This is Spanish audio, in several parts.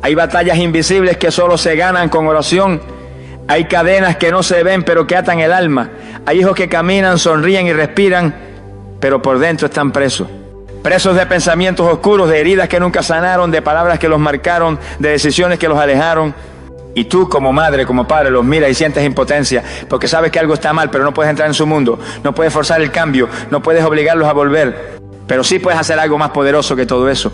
Hay batallas invisibles que solo se ganan con oración. Hay cadenas que no se ven pero que atan el alma. Hay hijos que caminan, sonríen y respiran, pero por dentro están presos. Presos de pensamientos oscuros, de heridas que nunca sanaron, de palabras que los marcaron, de decisiones que los alejaron. Y tú como madre, como padre, los miras y sientes impotencia, porque sabes que algo está mal, pero no puedes entrar en su mundo. No puedes forzar el cambio, no puedes obligarlos a volver. Pero sí puedes hacer algo más poderoso que todo eso.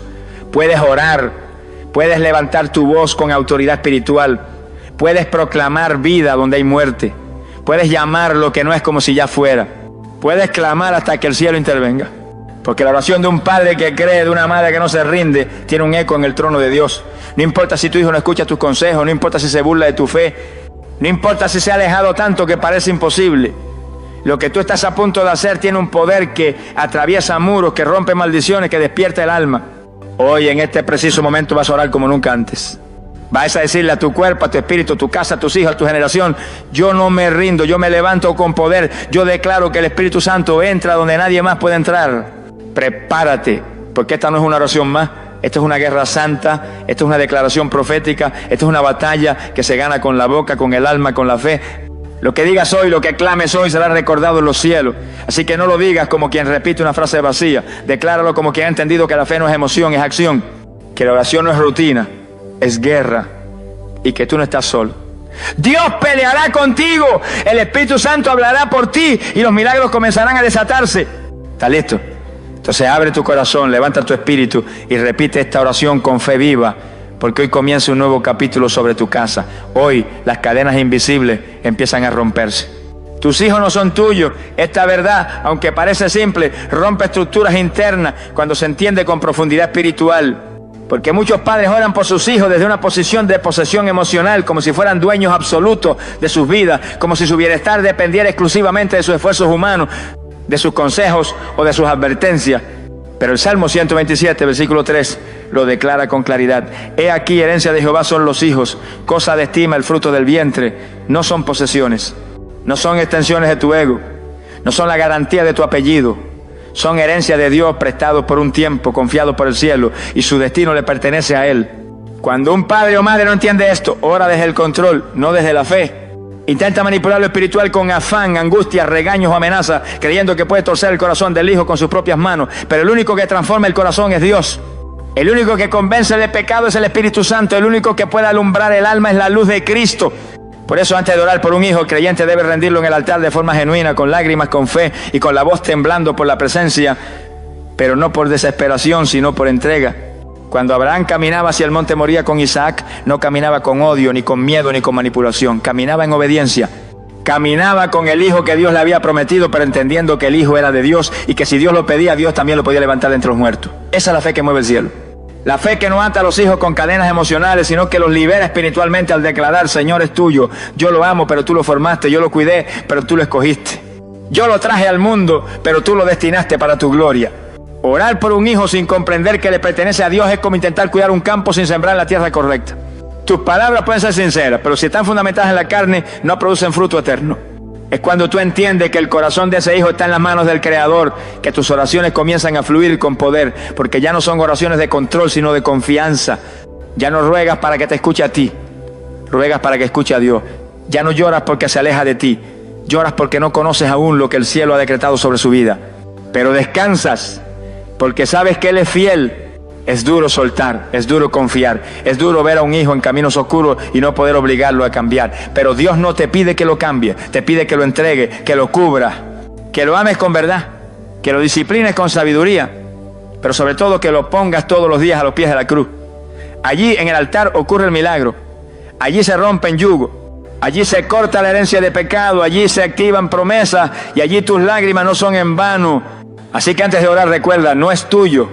Puedes orar, puedes levantar tu voz con autoridad espiritual. Puedes proclamar vida donde hay muerte. Puedes llamar lo que no es como si ya fuera. Puedes clamar hasta que el cielo intervenga. Porque la oración de un padre que cree, de una madre que no se rinde, tiene un eco en el trono de Dios. No importa si tu hijo no escucha tus consejos, no importa si se burla de tu fe, no importa si se ha alejado tanto que parece imposible. Lo que tú estás a punto de hacer tiene un poder que atraviesa muros, que rompe maldiciones, que despierta el alma. Hoy, en este preciso momento, vas a orar como nunca antes. Vas a decirle a tu cuerpo, a tu espíritu, a tu casa, a tus hijos, a tu generación: yo no me rindo, yo me levanto con poder. Yo declaro que el Espíritu Santo entra donde nadie más puede entrar. Prepárate, porque esta no es una oración más. Esto es una guerra santa, esto es una declaración profética, esto es una batalla que se gana con la boca, con el alma, con la fe. Lo que digas hoy, lo que clames hoy será recordado en los cielos. Así que no lo digas como quien repite una frase vacía. Decláralo como quien ha entendido que la fe no es emoción, es acción. Que la oración no es rutina, es guerra. Y que tú no estás solo. Dios peleará contigo, el Espíritu Santo hablará por ti y los milagros comenzarán a desatarse. ¿Estás listo? Entonces abre tu corazón, levanta tu espíritu y repite esta oración con fe viva, porque hoy comienza un nuevo capítulo sobre tu casa. Hoy las cadenas invisibles empiezan a romperse. Tus hijos no son tuyos. Esta verdad, aunque parece simple, rompe estructuras internas cuando se entiende con profundidad espiritual. Porque muchos padres oran por sus hijos desde una posición de posesión emocional, como si fueran dueños absolutos de sus vidas, como si su bienestar dependiera exclusivamente de sus esfuerzos humanos, de sus consejos o de sus advertencias. Pero el Salmo 127, versículo 3, lo declara con claridad. He aquí, herencia de Jehová son los hijos, cosa de estima el fruto del vientre. No son posesiones, no son extensiones de tu ego, no son la garantía de tu apellido. Son herencia de Dios, prestado por un tiempo, confiado por el cielo, y su destino le pertenece a Él. Cuando un padre o madre no entiende esto, ora desde el control, no desde la fe. Intenta manipular lo espiritual con afán, angustia, regaños o amenazas, creyendo que puede torcer el corazón del hijo con sus propias manos. Pero el único que transforma el corazón es Dios. El único que convence de pecado es el Espíritu Santo. El único que puede alumbrar el alma es la luz de Cristo. Por eso, antes de orar por un hijo, el creyente debe rendirlo en el altar de forma genuina, con lágrimas, con fe y con la voz temblando por la presencia, pero no por desesperación, sino por entrega. Cuando Abraham caminaba hacia el monte Moría con Isaac, no caminaba con odio, ni con miedo, ni con manipulación. Caminaba en obediencia. Caminaba con el hijo que Dios le había prometido, pero entendiendo que el hijo era de Dios y que si Dios lo pedía, Dios también lo podía levantar de entre los muertos. Esa es la fe que mueve el cielo. La fe que no ata a los hijos con cadenas emocionales, sino que los libera espiritualmente al declarar: Señor, es tuyo. Yo lo amo, pero tú lo formaste. Yo lo cuidé, pero tú lo escogiste. Yo lo traje al mundo, pero tú lo destinaste para tu gloria. Orar por un hijo sin comprender que le pertenece a Dios es como intentar cuidar un campo sin sembrar en la tierra correcta. Tus palabras pueden ser sinceras, pero si están fundamentadas en la carne, no producen fruto eterno. Es cuando tú entiendes que el corazón de ese hijo está en las manos del Creador, que tus oraciones comienzan a fluir con poder, porque ya no son oraciones de control, sino de confianza. Ya no ruegas para que te escuche a ti, ruegas para que escuche a Dios. Ya no lloras porque se aleja de ti, lloras porque no conoces aún lo que el cielo ha decretado sobre su vida. Pero descansas, porque sabes que Él es fiel. Es duro soltar, es duro confiar, es duro ver a un hijo en caminos oscuros y no poder obligarlo a cambiar. Pero Dios no te pide que lo cambie, te pide que lo entregue, que lo cubra, que lo ames con verdad, que lo disciplines con sabiduría, pero sobre todo que lo pongas todos los días a los pies de la cruz. Allí en el altar ocurre el milagro, allí se rompen yugos, allí se corta la herencia de pecado, allí se activan promesas y allí tus lágrimas no son en vano. Así que antes de orar recuerda, no es tuyo,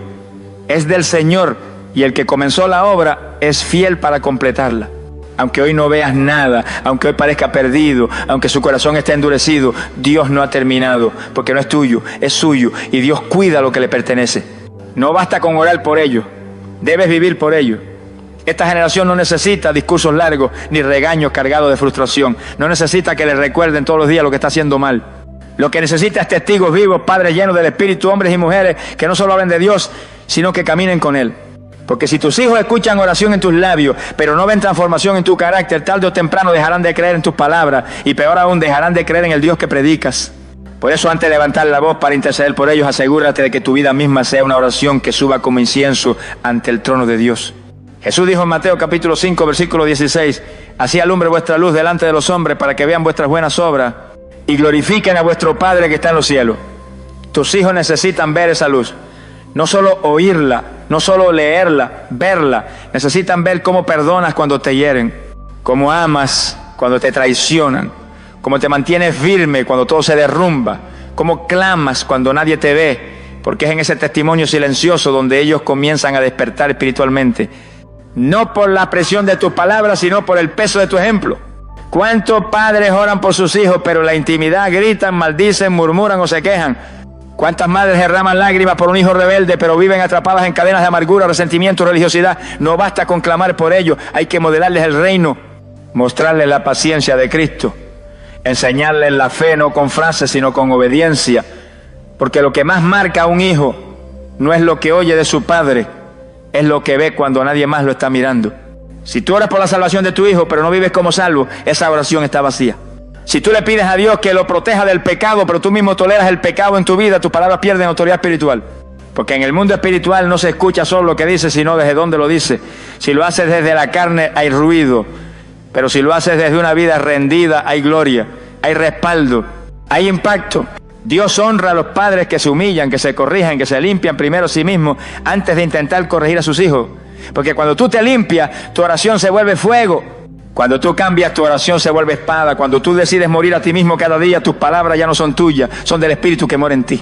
es del Señor, y el que comenzó la obra es fiel para completarla. Aunque hoy no veas nada, aunque hoy parezca perdido, aunque su corazón esté endurecido, Dios no ha terminado, porque no es tuyo, es suyo, y Dios cuida lo que le pertenece. No basta con orar por ello, debes vivir por ello. Esta generación no necesita discursos largos ni regaños cargados de frustración. No necesita que le recuerden todos los días lo que está haciendo mal. Lo que necesita es testigos vivos, padres llenos del Espíritu, hombres y mujeres que no solo hablen de Dios, sino que caminen con Él. Porque si tus hijos escuchan oración en tus labios, pero no ven transformación en tu carácter, tarde o temprano dejarán de creer en tus palabras y peor aún, dejarán de creer en el Dios que predicas. Por eso, antes de levantar la voz para interceder por ellos, asegúrate de que tu vida misma sea una oración que suba como incienso ante el trono de Dios. Jesús dijo en Mateo capítulo 5, versículo 16, así alumbre vuestra luz delante de los hombres para que vean vuestras buenas obras y glorifiquen a vuestro Padre que está en los cielos. Tus hijos necesitan ver esa luz. No solo oírla, no solo leerla, verla. Necesitan ver cómo perdonas cuando te hieren, cómo amas cuando te traicionan, cómo te mantienes firme cuando todo se derrumba, cómo clamas cuando nadie te ve, porque es en ese testimonio silencioso donde ellos comienzan a despertar espiritualmente. No por la presión de tus palabras, sino por el peso de tu ejemplo. ¿Cuántos padres oran por sus hijos, pero en la intimidad gritan, maldicen, murmuran o se quejan? ¿Cuántas madres derraman lágrimas por un hijo rebelde, pero viven atrapadas en cadenas de amargura, resentimiento, religiosidad? No basta con clamar por ellos, hay que modelarles el reino, mostrarles la paciencia de Cristo, enseñarles la fe no con frases, sino con obediencia. Porque lo que más marca a un hijo no es lo que oye de su padre, es lo que ve cuando nadie más lo está mirando. Si tú oras por la salvación de tu hijo, pero no vives como salvo, esa oración está vacía. Si tú le pides a Dios que lo proteja del pecado, pero tú mismo toleras el pecado en tu vida, tus palabras pierden autoridad espiritual. Porque en el mundo espiritual no se escucha solo lo que dice, sino desde dónde lo dice. Si lo haces desde la carne, hay ruido. Pero si lo haces desde una vida rendida, hay gloria, hay respaldo, hay impacto. Dios honra a los padres que se humillan, que se corrijan, que se limpian primero a sí mismos antes de intentar corregir a sus hijos. Porque cuando tú te limpias, tu oración se vuelve fuego. Cuando tú cambias, tu oración se vuelve espada. Cuando tú decides morir a ti mismo cada día, tus palabras ya no son tuyas, son del Espíritu que mora en ti.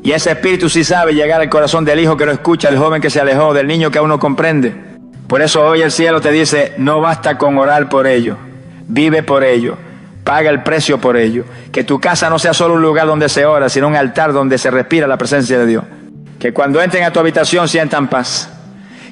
Y ese Espíritu sí sabe llegar al corazón del hijo que lo escucha, del joven que se alejó, del niño que aún no comprende. Por eso hoy el cielo te dice, no basta con orar por ello, vive por ello, paga el precio por ello. Que tu casa no sea solo un lugar donde se ora, sino un altar donde se respira la presencia de Dios. Que cuando entren a tu habitación sientan paz.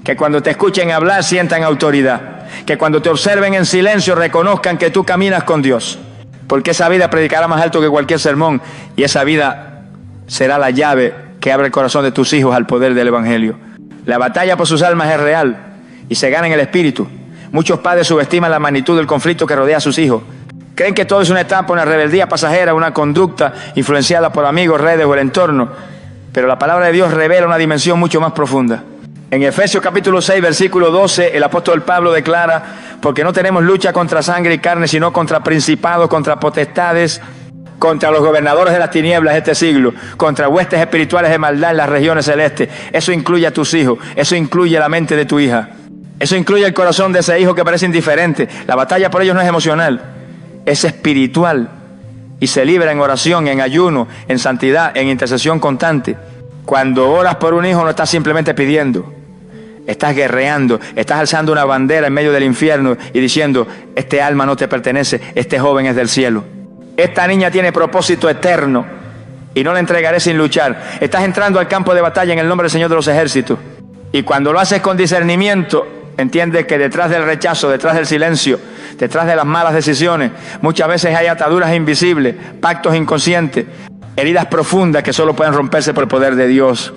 Que cuando te escuchen hablar sientan autoridad. Que cuando te observen en silencio reconozcan que tú caminas con Dios. Porque esa vida predicará más alto que cualquier sermón. Y esa vida será la llave que abre el corazón de tus hijos al poder del Evangelio. La batalla por sus almas es real y se gana en el Espíritu. Muchos padres subestiman la magnitud del conflicto que rodea a sus hijos. Creen que todo es una etapa, una rebeldía pasajera, una conducta influenciada por amigos, redes o el entorno. Pero la palabra de Dios revela una dimensión mucho más profunda. En Efesios capítulo 6, versículo 12, el apóstol Pablo declara, porque no tenemos lucha contra sangre y carne, sino contra principados, contra potestades, contra los gobernadores de las tinieblas de este siglo, contra huestes espirituales de maldad en las regiones celestes. Eso incluye a tus hijos, eso incluye la mente de tu hija, eso incluye el corazón de ese hijo que parece indiferente. La batalla por ellos no es emocional, es espiritual y se libra en oración, en ayuno, en santidad, en intercesión constante. Cuando oras por un hijo no estás simplemente pidiendo, estás guerreando, estás alzando una bandera en medio del infierno y diciendo, este alma no te pertenece, este joven es del cielo. Esta niña tiene propósito eterno y no la entregaré sin luchar. Estás entrando al campo de batalla en el nombre del Señor de los ejércitos. Y cuando lo haces con discernimiento, entiendes que detrás del rechazo, detrás del silencio, detrás de las malas decisiones, muchas veces hay ataduras invisibles, pactos inconscientes, heridas profundas que solo pueden romperse por el poder de Dios.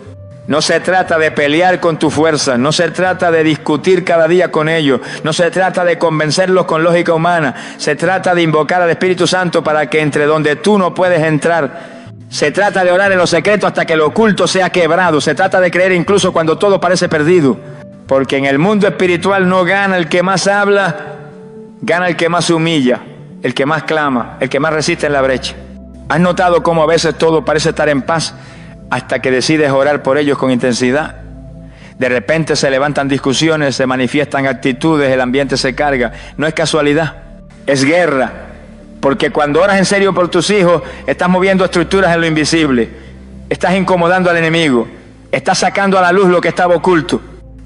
No se trata de pelear con tu fuerza, no se trata de discutir cada día con ellos, no se trata de convencerlos con lógica humana, se trata de invocar al Espíritu Santo para que entre donde tú no puedes entrar. Se trata de orar en lo secreto hasta que lo oculto sea quebrado, se trata de creer incluso cuando todo parece perdido, porque en el mundo espiritual no gana el que más habla, gana el que más se humilla, el que más clama, el que más resiste en la brecha. ¿Has notado cómo a veces todo parece estar en paz hasta que decides orar por ellos con intensidad? De repente se levantan discusiones, se manifiestan actitudes, el ambiente se carga. No es casualidad, es guerra. Porque cuando oras en serio por tus hijos, estás moviendo estructuras en lo invisible. Estás incomodando al enemigo. Estás sacando a la luz lo que estaba oculto.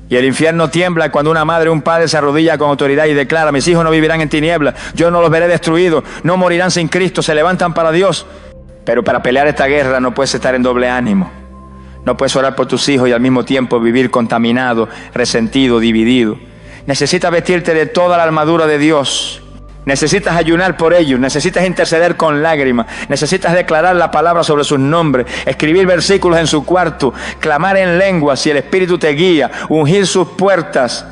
Y el infierno tiembla cuando una madre o un padre se arrodilla con autoridad y declara, mis hijos no vivirán en tinieblas, yo no los veré destruidos, no morirán sin Cristo, se levantan para Dios. Pero para pelear esta guerra no puedes estar en doble ánimo. No puedes orar por tus hijos y al mismo tiempo vivir contaminado, resentido, dividido. Necesitas vestirte de toda la armadura de Dios Necesitas ayunar por ellos, necesitas interceder con lágrimas, necesitas declarar la palabra sobre sus nombres, escribir versículos en su cuarto, clamar en lenguas si el Espíritu te guía, ungir sus puertas,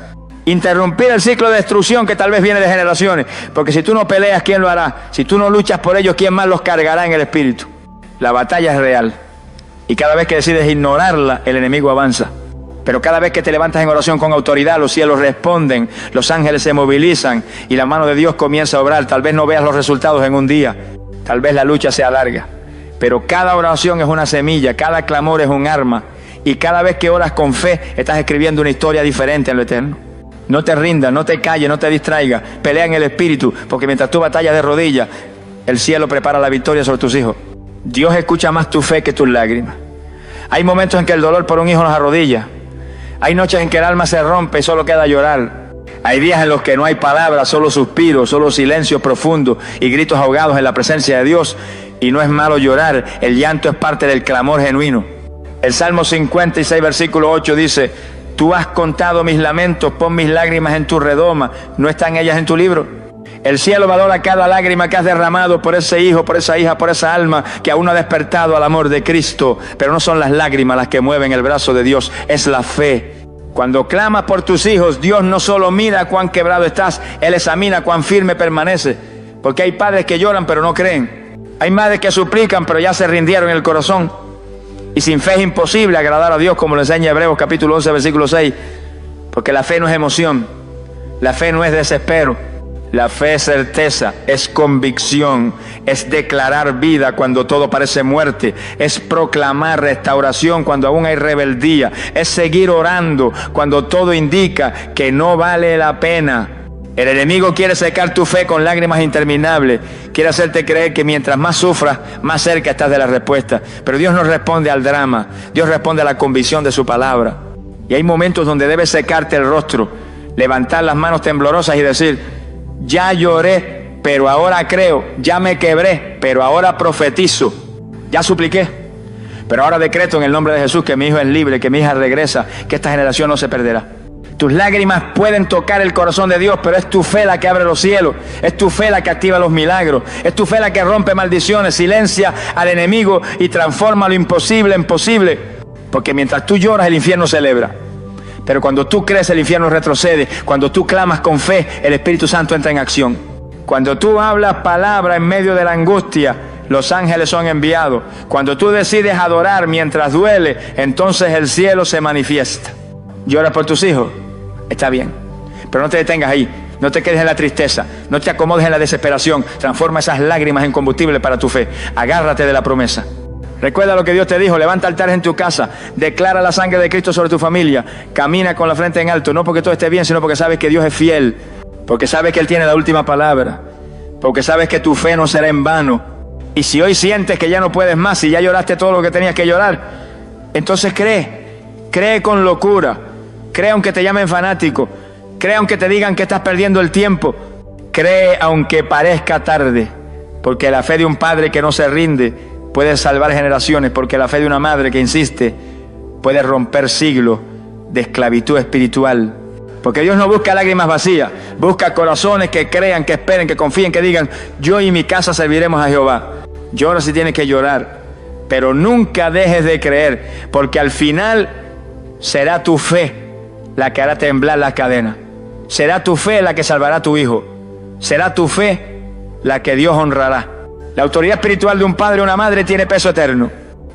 interrumpir el ciclo de destrucción que tal vez viene de generaciones, porque si tú no peleas, ¿quién lo hará? Si tú no luchas por ellos, ¿quién más los cargará en el Espíritu? La batalla es real y cada vez que decides ignorarla, el enemigo avanza. Pero cada vez que te levantas en oración con autoridad, los cielos responden, los ángeles se movilizan y la mano de Dios comienza a obrar. Tal vez no veas los resultados en un día, tal vez la lucha sea larga, pero cada oración es una semilla, cada clamor es un arma, y cada vez que oras con fe, estás escribiendo una historia diferente en lo eterno. No te rindas, no te calles, no te distraigas, pelea en el Espíritu, porque mientras tú batallas de rodillas, el cielo prepara la victoria sobre tus hijos. Dios escucha más tu fe que tus lágrimas. Hay momentos en que el dolor por un hijo nos arrodilla. Hay noches en que el alma se rompe y solo queda llorar. Hay días en los que no hay palabras, solo suspiros, solo silencio profundo y gritos ahogados en la presencia de Dios. Y no es malo llorar, el llanto es parte del clamor genuino. El Salmo 56, versículo 8 dice: tú has contado mis lamentos, pon mis lágrimas en tu redoma. ¿No están ellas en tu libro? El cielo valora cada lágrima que has derramado por ese hijo, por esa hija, por esa alma que aún no ha despertado al amor de Cristo. Pero no son las lágrimas las que mueven el brazo de Dios, es la fe. Cuando clamas por tus hijos, Dios no solo mira cuán quebrado estás, Él examina cuán firme permanece. Porque hay padres que lloran pero no creen. Hay madres que suplican pero ya se rindieron en el corazón. Y sin fe es imposible agradar a Dios, como lo enseña Hebreos capítulo 11, versículo 6. Porque la fe no es emoción, la fe no es desespero. La fe es certeza, es convicción, es declarar vida cuando todo parece muerte, es proclamar restauración cuando aún hay rebeldía, es seguir orando cuando todo indica que no vale la pena. El enemigo quiere secar tu fe con lágrimas interminables, quiere hacerte creer que mientras más sufras, más cerca estás de la respuesta. Pero Dios no responde al drama, Dios responde a la convicción de su palabra. Y hay momentos donde debes secarte el rostro, levantar las manos temblorosas y decir: ya lloré, pero ahora creo, ya me quebré, pero ahora profetizo, ya supliqué, pero ahora decreto en el nombre de Jesús que mi hijo es libre, que mi hija regresa, que esta generación no se perderá. Tus lágrimas pueden tocar el corazón de Dios, pero es tu fe la que abre los cielos, es tu fe la que activa los milagros, es tu fe la que rompe maldiciones, silencia al enemigo y transforma lo imposible en posible. Porque mientras tú lloras, el infierno celebra. Pero cuando tú crees, el infierno retrocede. Cuando tú clamas con fe, el Espíritu Santo entra en acción. Cuando tú hablas palabra en medio de la angustia, los ángeles son enviados. Cuando tú decides adorar mientras duele, entonces el cielo se manifiesta. ¿Lloras por tus hijos? Está bien, pero no te detengas ahí. No te quedes en la tristeza, no te acomodes en la desesperación. Transforma esas lágrimas en combustible para tu fe. Agárrate de la promesa. Recuerda lo que Dios te dijo: levanta altares en tu casa, declara la sangre de Cristo sobre tu familia, camina con la frente en alto, no porque todo esté bien, sino porque sabes que Dios es fiel, porque sabes que Él tiene la última palabra, porque sabes que tu fe no será en vano. Y si hoy sientes que ya no puedes más, si ya lloraste todo lo que tenías que llorar, entonces cree con locura, cree aunque te llamen fanático, cree aunque te digan que estás perdiendo el tiempo, cree aunque parezca tarde, porque la fe de un padre que no se rinde puede salvar generaciones, porque la fe de una madre que insiste puede romper siglos de esclavitud espiritual. Porque Dios no busca lágrimas vacías, busca corazones que crean, que esperen, que confíen, que digan: yo y mi casa serviremos a Jehová. Llora si tienes que llorar, pero nunca dejes de creer, porque al final será tu fe la que hará temblar las cadenas. Será tu fe la que salvará a tu hijo. Será tu fe la que Dios honrará. La autoridad espiritual de un padre o una madre tiene peso eterno.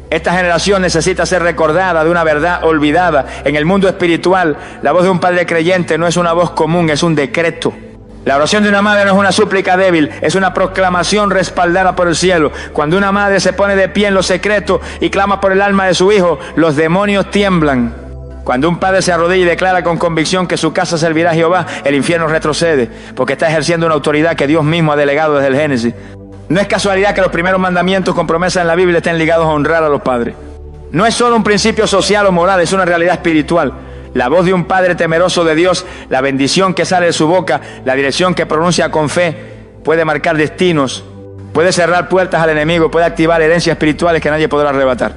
Esta generación necesita ser recordada de una verdad olvidada. En el mundo espiritual, la voz de un padre creyente no es una voz común, es un decreto. La oración de una madre no es una súplica débil, es una proclamación respaldada por el cielo. Cuando una madre se pone de pie en lo secreto y clama por el alma de su hijo, los demonios tiemblan. Cuando un padre se arrodilla y declara con convicción que su casa servirá a Jehová, el infierno retrocede, porque está ejerciendo una autoridad que Dios mismo ha delegado desde el Génesis. No es casualidad que los primeros mandamientos con promesa en la Biblia estén ligados a honrar a los padres. No es solo un principio social o moral, es una realidad espiritual. La voz de un padre temeroso de Dios, la bendición que sale de su boca, la dirección que pronuncia con fe, puede marcar destinos, puede cerrar puertas al enemigo, puede activar herencias espirituales que nadie podrá arrebatar.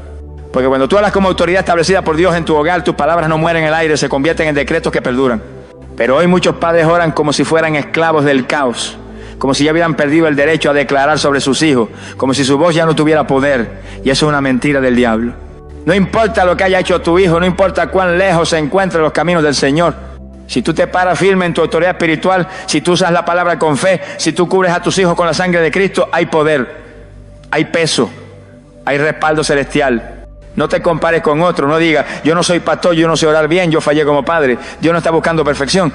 Porque cuando tú hablas como autoridad establecida por Dios en tu hogar, tus palabras no mueren en el aire, se convierten en decretos que perduran. Pero hoy muchos padres oran como si fueran esclavos del caos. como si ya hubieran perdido el derecho a declarar sobre sus hijos, como si su voz ya no tuviera poder. Y eso es una mentira del diablo. No importa lo que haya hecho tu hijo, no importa cuán lejos se encuentren los caminos del Señor. Si tú te paras firme en tu autoridad espiritual, si tú usas la palabra con fe, si tú cubres a tus hijos con la sangre de Cristo, hay poder, hay peso, hay respaldo celestial. No te compares con otro, no digas, yo no soy pastor, yo no sé orar bien, yo fallé como padre. Dios no está buscando perfección.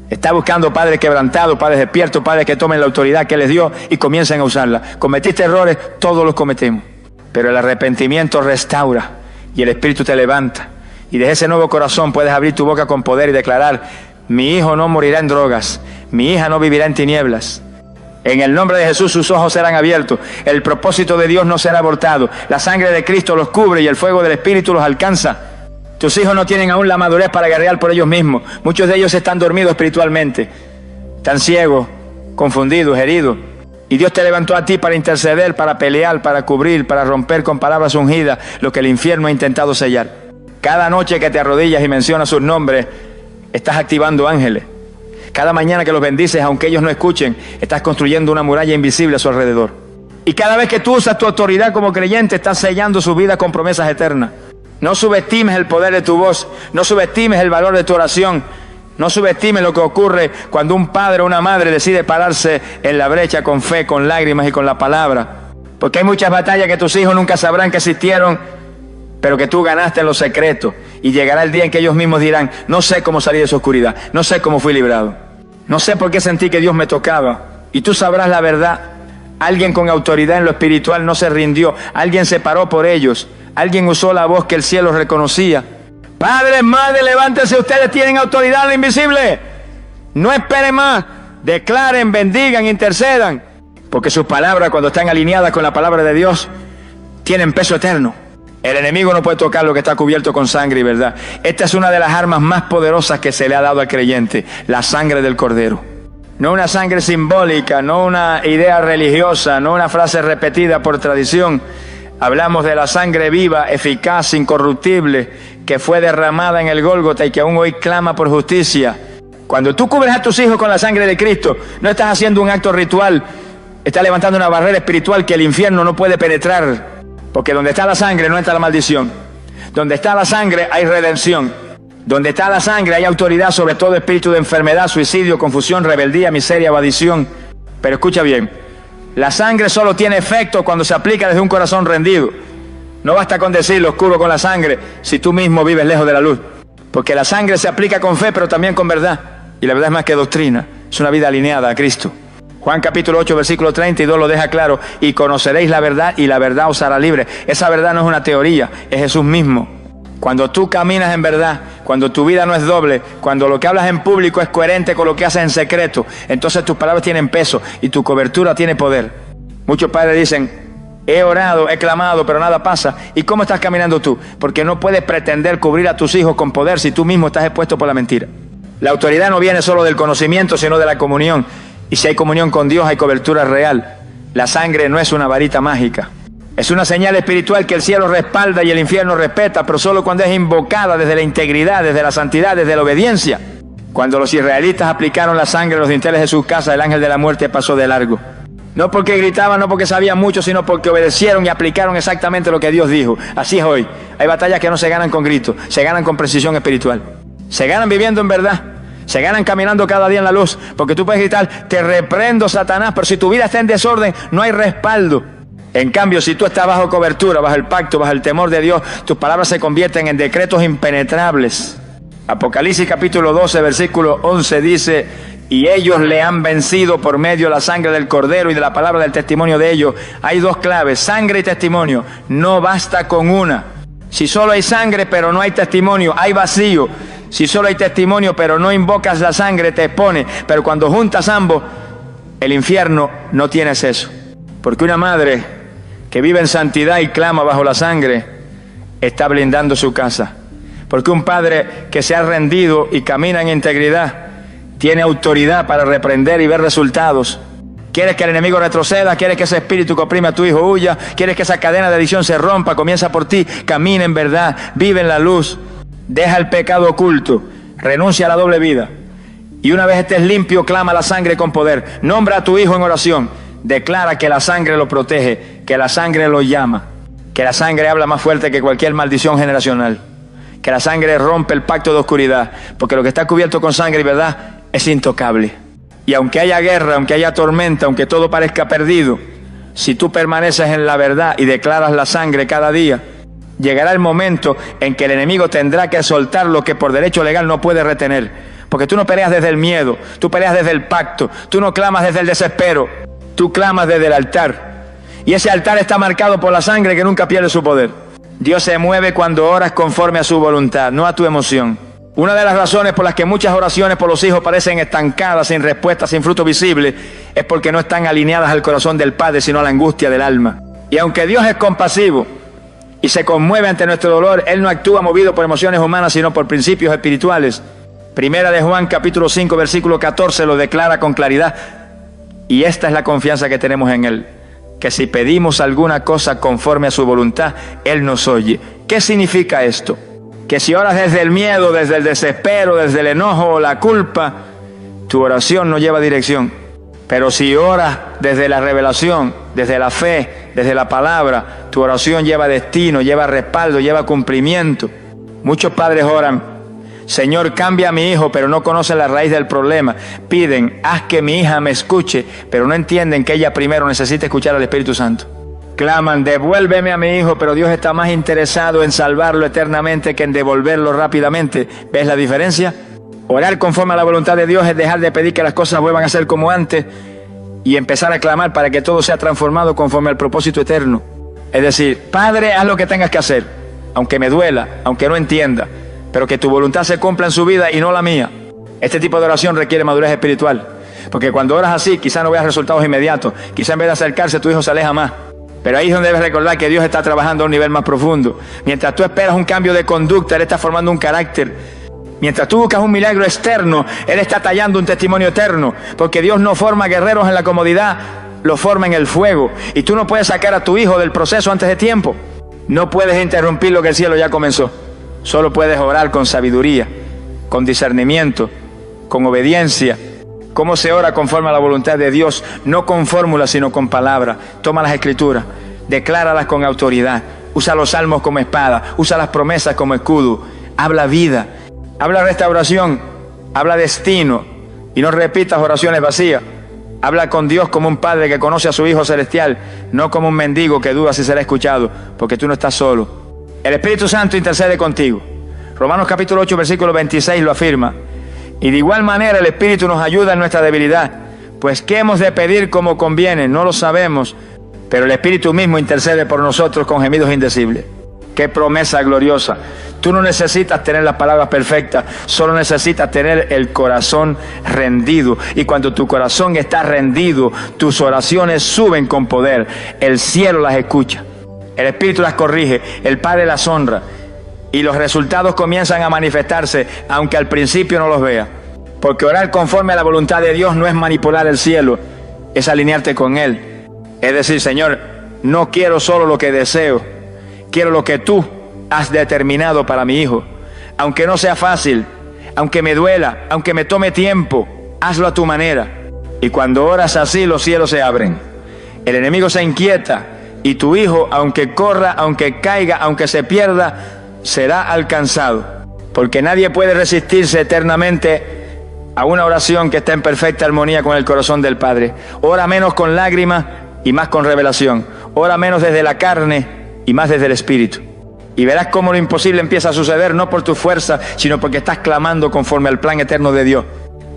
Está buscando padres quebrantados, padres despiertos, padres que tomen la autoridad que les dio y comiencen a usarla. Cometiste errores, todos los cometemos. Pero el arrepentimiento restaura y el Espíritu te levanta. Y desde ese nuevo corazón puedes abrir tu boca con poder y declarar, mi hijo no morirá en drogas, mi hija no vivirá en tinieblas. En el nombre de Jesús sus ojos serán abiertos, el propósito de Dios no será abortado, la sangre de Cristo los cubre y el fuego del Espíritu los alcanza. Tus hijos no tienen aún la madurez para guerrear por ellos mismos. Muchos de ellos están dormidos espiritualmente, están ciegos, confundidos, heridos. Y Dios te levantó a ti para interceder, para pelear, para cubrir, para romper con palabras ungidas lo que el infierno ha intentado sellar. Cada noche que te arrodillas y mencionas sus nombres, estás activando ángeles. Cada mañana que los bendices, aunque ellos no escuchen, estás construyendo una muralla invisible a su alrededor. Y cada vez que tú usas tu autoridad como creyente, estás sellando su vida con promesas eternas. No subestimes el poder de tu voz, no subestimes el valor de tu oración, no subestimes lo que ocurre cuando un padre o una madre decide pararse en la brecha con fe, con lágrimas y con la palabra. Porque hay muchas batallas que tus hijos nunca sabrán que existieron, pero que tú ganaste en los secretos, y llegará el día en que ellos mismos dirán, no sé cómo salir de esa oscuridad, no sé cómo fui librado, no sé por qué sentí que Dios me tocaba, y tú sabrás la verdad. Alguien con autoridad en lo espiritual no se rindió, alguien se paró por ellos, alguien usó la voz que el cielo reconocía. Padres, madres, levántense, ustedes tienen autoridad en lo invisible, no esperen más, declaren, bendigan, intercedan, porque sus palabras, cuando están alineadas con la palabra de Dios, tienen peso eterno. El enemigo no puede tocar lo que está cubierto con sangre y verdad. Esta es una de las armas más poderosas que se le ha dado al creyente, la sangre del Cordero. No una sangre simbólica, no una idea religiosa, no una frase repetida por tradición. Hablamos de la sangre viva, eficaz, incorruptible, que fue derramada en el Gólgota y que aún hoy clama por justicia. Cuando tú cubres a tus hijos con la sangre de Cristo, no estás haciendo un acto ritual, estás levantando una barrera espiritual que el infierno no puede penetrar. Porque donde está la sangre no entra la maldición. Donde está la sangre hay redención. Donde está la sangre hay autoridad sobre todo espíritu de enfermedad, suicidio, confusión, rebeldía, miseria, avarición. Pero escucha bien, la sangre solo tiene efecto cuando se aplica desde un corazón rendido. No basta con decirlo, oscuro con la sangre, si tú mismo vives lejos de la luz. Porque la sangre se aplica con fe, pero también con verdad. Y la verdad es más que doctrina, es una vida alineada a Cristo. Juan capítulo 8, versículo 32 lo deja claro, y conoceréis la verdad y la verdad os hará libre. Esa verdad no es una teoría, es Jesús mismo. Cuando tú caminas en verdad, cuando tu vida no es doble, cuando lo que hablas en público es coherente con lo que haces en secreto, entonces tus palabras tienen peso y tu cobertura tiene poder. Muchos padres dicen, he orado, he clamado, pero nada pasa. ¿Y cómo estás caminando tú? Porque no puedes pretender cubrir a tus hijos con poder si tú mismo estás expuesto por la mentira. La autoridad no viene solo del conocimiento, sino de la comunión. Y si hay comunión con Dios, hay cobertura real. La sangre no es una varita mágica. Es una señal espiritual que el cielo respalda y el infierno respeta, pero solo cuando es invocada desde la integridad, desde la santidad, desde la obediencia. Cuando los israelitas aplicaron la sangre a los dinteles de sus casas, el ángel de la muerte pasó de largo. No porque gritaban, no porque sabían mucho, sino porque obedecieron y aplicaron exactamente lo que Dios dijo. Así es hoy. Hay batallas que no se ganan con gritos, se ganan con precisión espiritual. Se ganan viviendo en verdad. Se ganan caminando cada día en la luz, porque tú puedes gritar, te reprendo, Satanás, pero si tu vida está en desorden, no hay respaldo. En cambio, si tú estás bajo cobertura, bajo el pacto, bajo el temor de Dios, tus palabras se convierten en decretos impenetrables. Apocalipsis capítulo 12, versículo 11 dice, y ellos le han vencido por medio de la sangre del Cordero y de la palabra del testimonio de ellos. Hay dos claves, sangre y testimonio. No basta con una. Si solo hay sangre pero no hay testimonio, hay vacío. Si solo hay testimonio pero no invocas la sangre, te expone. Pero cuando juntas ambos, el infierno no tiene eso. Porque una madre que vive en santidad y clama bajo la sangre, está blindando su casa. Porque un padre que se ha rendido y camina en integridad, tiene autoridad para reprender y ver resultados. ¿Quieres que el enemigo retroceda? ¿Quieres que ese espíritu que oprime a tu hijo huya? ¿Quieres que esa cadena de adicción se rompa? Comienza por ti. Camina en verdad, vive en la luz. Deja el pecado oculto, renuncia a la doble vida Y una vez estés limpio, clama la sangre con poder. Nombra a tu hijo en oración. Declara que la sangre lo protege, que la sangre lo llama, que la sangre habla más fuerte que cualquier maldición generacional, que la sangre rompe el pacto de oscuridad, porque lo que está cubierto con sangre y verdad es intocable. Y aunque haya guerra, aunque haya tormenta, aunque todo parezca perdido, si tú permaneces en la verdad y declaras la sangre cada día, llegará el momento en que el enemigo tendrá que soltar lo que por derecho legal no puede retener. Porque tú no peleas desde el miedo, tú peleas desde el pacto, tú no clamas desde el desespero, tú clamas desde el altar. Y ese altar está marcado por la sangre que nunca pierde su poder. Dios se mueve cuando oras conforme a su voluntad, no a tu emoción. Una de las razones por las que muchas oraciones por los hijos parecen estancadas, sin respuesta, sin fruto visible, es porque no están alineadas al corazón del Padre, sino a la angustia del alma. Y aunque Dios es compasivo y se conmueve ante nuestro dolor, Él no actúa movido por emociones humanas, sino por principios espirituales. Primera de Juan, capítulo 5, versículo 14, lo declara con claridad. Y esta es la confianza que tenemos en Él, que si pedimos alguna cosa conforme a su voluntad, Él nos oye. ¿Qué significa esto? Que si oras desde el miedo, desde el desespero, desde el enojo o la culpa, tu oración no lleva dirección. Pero si oras desde la revelación, desde la fe, desde la palabra, tu oración lleva destino, lleva respaldo, lleva cumplimiento. Muchos padres oran: Señor, cambia a mi hijo, pero no conocen la raíz del problema. Piden: haz que mi hija me escuche, pero no entienden que ella primero necesita escuchar al Espíritu Santo. Claman: devuélveme a mi hijo, pero Dios está más interesado en salvarlo eternamente que en devolverlo rápidamente. ¿Ves la diferencia? Orar conforme a la voluntad de Dios es dejar de pedir que las cosas vuelvan a ser como antes y empezar a clamar para que todo sea transformado conforme al propósito eterno. Es decir, Padre, haz lo que tengas que hacer, aunque me duela, aunque no entienda, pero que tu voluntad se cumpla en su vida y no la mía. Este tipo de oración requiere madurez espiritual, porque cuando oras así, quizás no veas resultados inmediatos, quizás en vez de acercarse, tu hijo se aleja más. Pero ahí es donde debes recordar que Dios está trabajando a un nivel más profundo. Mientras tú esperas un cambio de conducta, Él está formando un carácter. Mientras tú buscas un milagro externo, Él está tallando un testimonio eterno, porque Dios no forma guerreros en la comodidad, los forma en el fuego. Y tú no puedes sacar a tu hijo del proceso antes de tiempo. No puedes interrumpir lo que el cielo ya comenzó. Solo puedes orar con sabiduría, con discernimiento, con obediencia. ¿Cómo se ora conforme a la voluntad de Dios? No con fórmulas, sino con palabras. Toma las escrituras, decláralas con autoridad. Usa los salmos como espada, usa las promesas como escudo. Habla vida, habla restauración, habla destino. Y no repitas oraciones vacías. Habla con Dios como un padre que conoce a su Hijo celestial, no como un mendigo que duda si será escuchado, porque tú no estás solo. El Espíritu Santo intercede contigo. Romanos capítulo 8, versículo 26 lo afirma. Y de igual manera el Espíritu nos ayuda en nuestra debilidad. Pues ¿qué hemos de pedir como conviene? No lo sabemos, pero el Espíritu mismo intercede por nosotros con gemidos indecibles. ¡Qué promesa gloriosa! Tú no necesitas tener las palabras perfectas, solo necesitas tener el corazón rendido. Y cuando tu corazón está rendido, tus oraciones suben con poder. El cielo las escucha, el Espíritu las corrige, el Padre las honra. Y los resultados comienzan a manifestarse, aunque al principio no los vea. Porque orar conforme a la voluntad de Dios no es manipular el cielo, es alinearte con Él. Es decir, Señor, no quiero solo lo que deseo, quiero lo que tú has determinado para mi hijo. Aunque no sea fácil, aunque me duela, aunque me tome tiempo, hazlo a tu manera. Y cuando oras así, los cielos se abren. El enemigo se inquieta y tu hijo, aunque corra, aunque caiga, aunque se pierda, será alcanzado, porque nadie puede resistirse eternamente a una oración que está en perfecta armonía con el corazón del Padre. Ora menos con lágrimas y más con revelación. Ora menos desde la carne y más desde el Espíritu. Y verás cómo lo imposible empieza a suceder, no por tu fuerza, sino porque estás clamando conforme al plan eterno de Dios.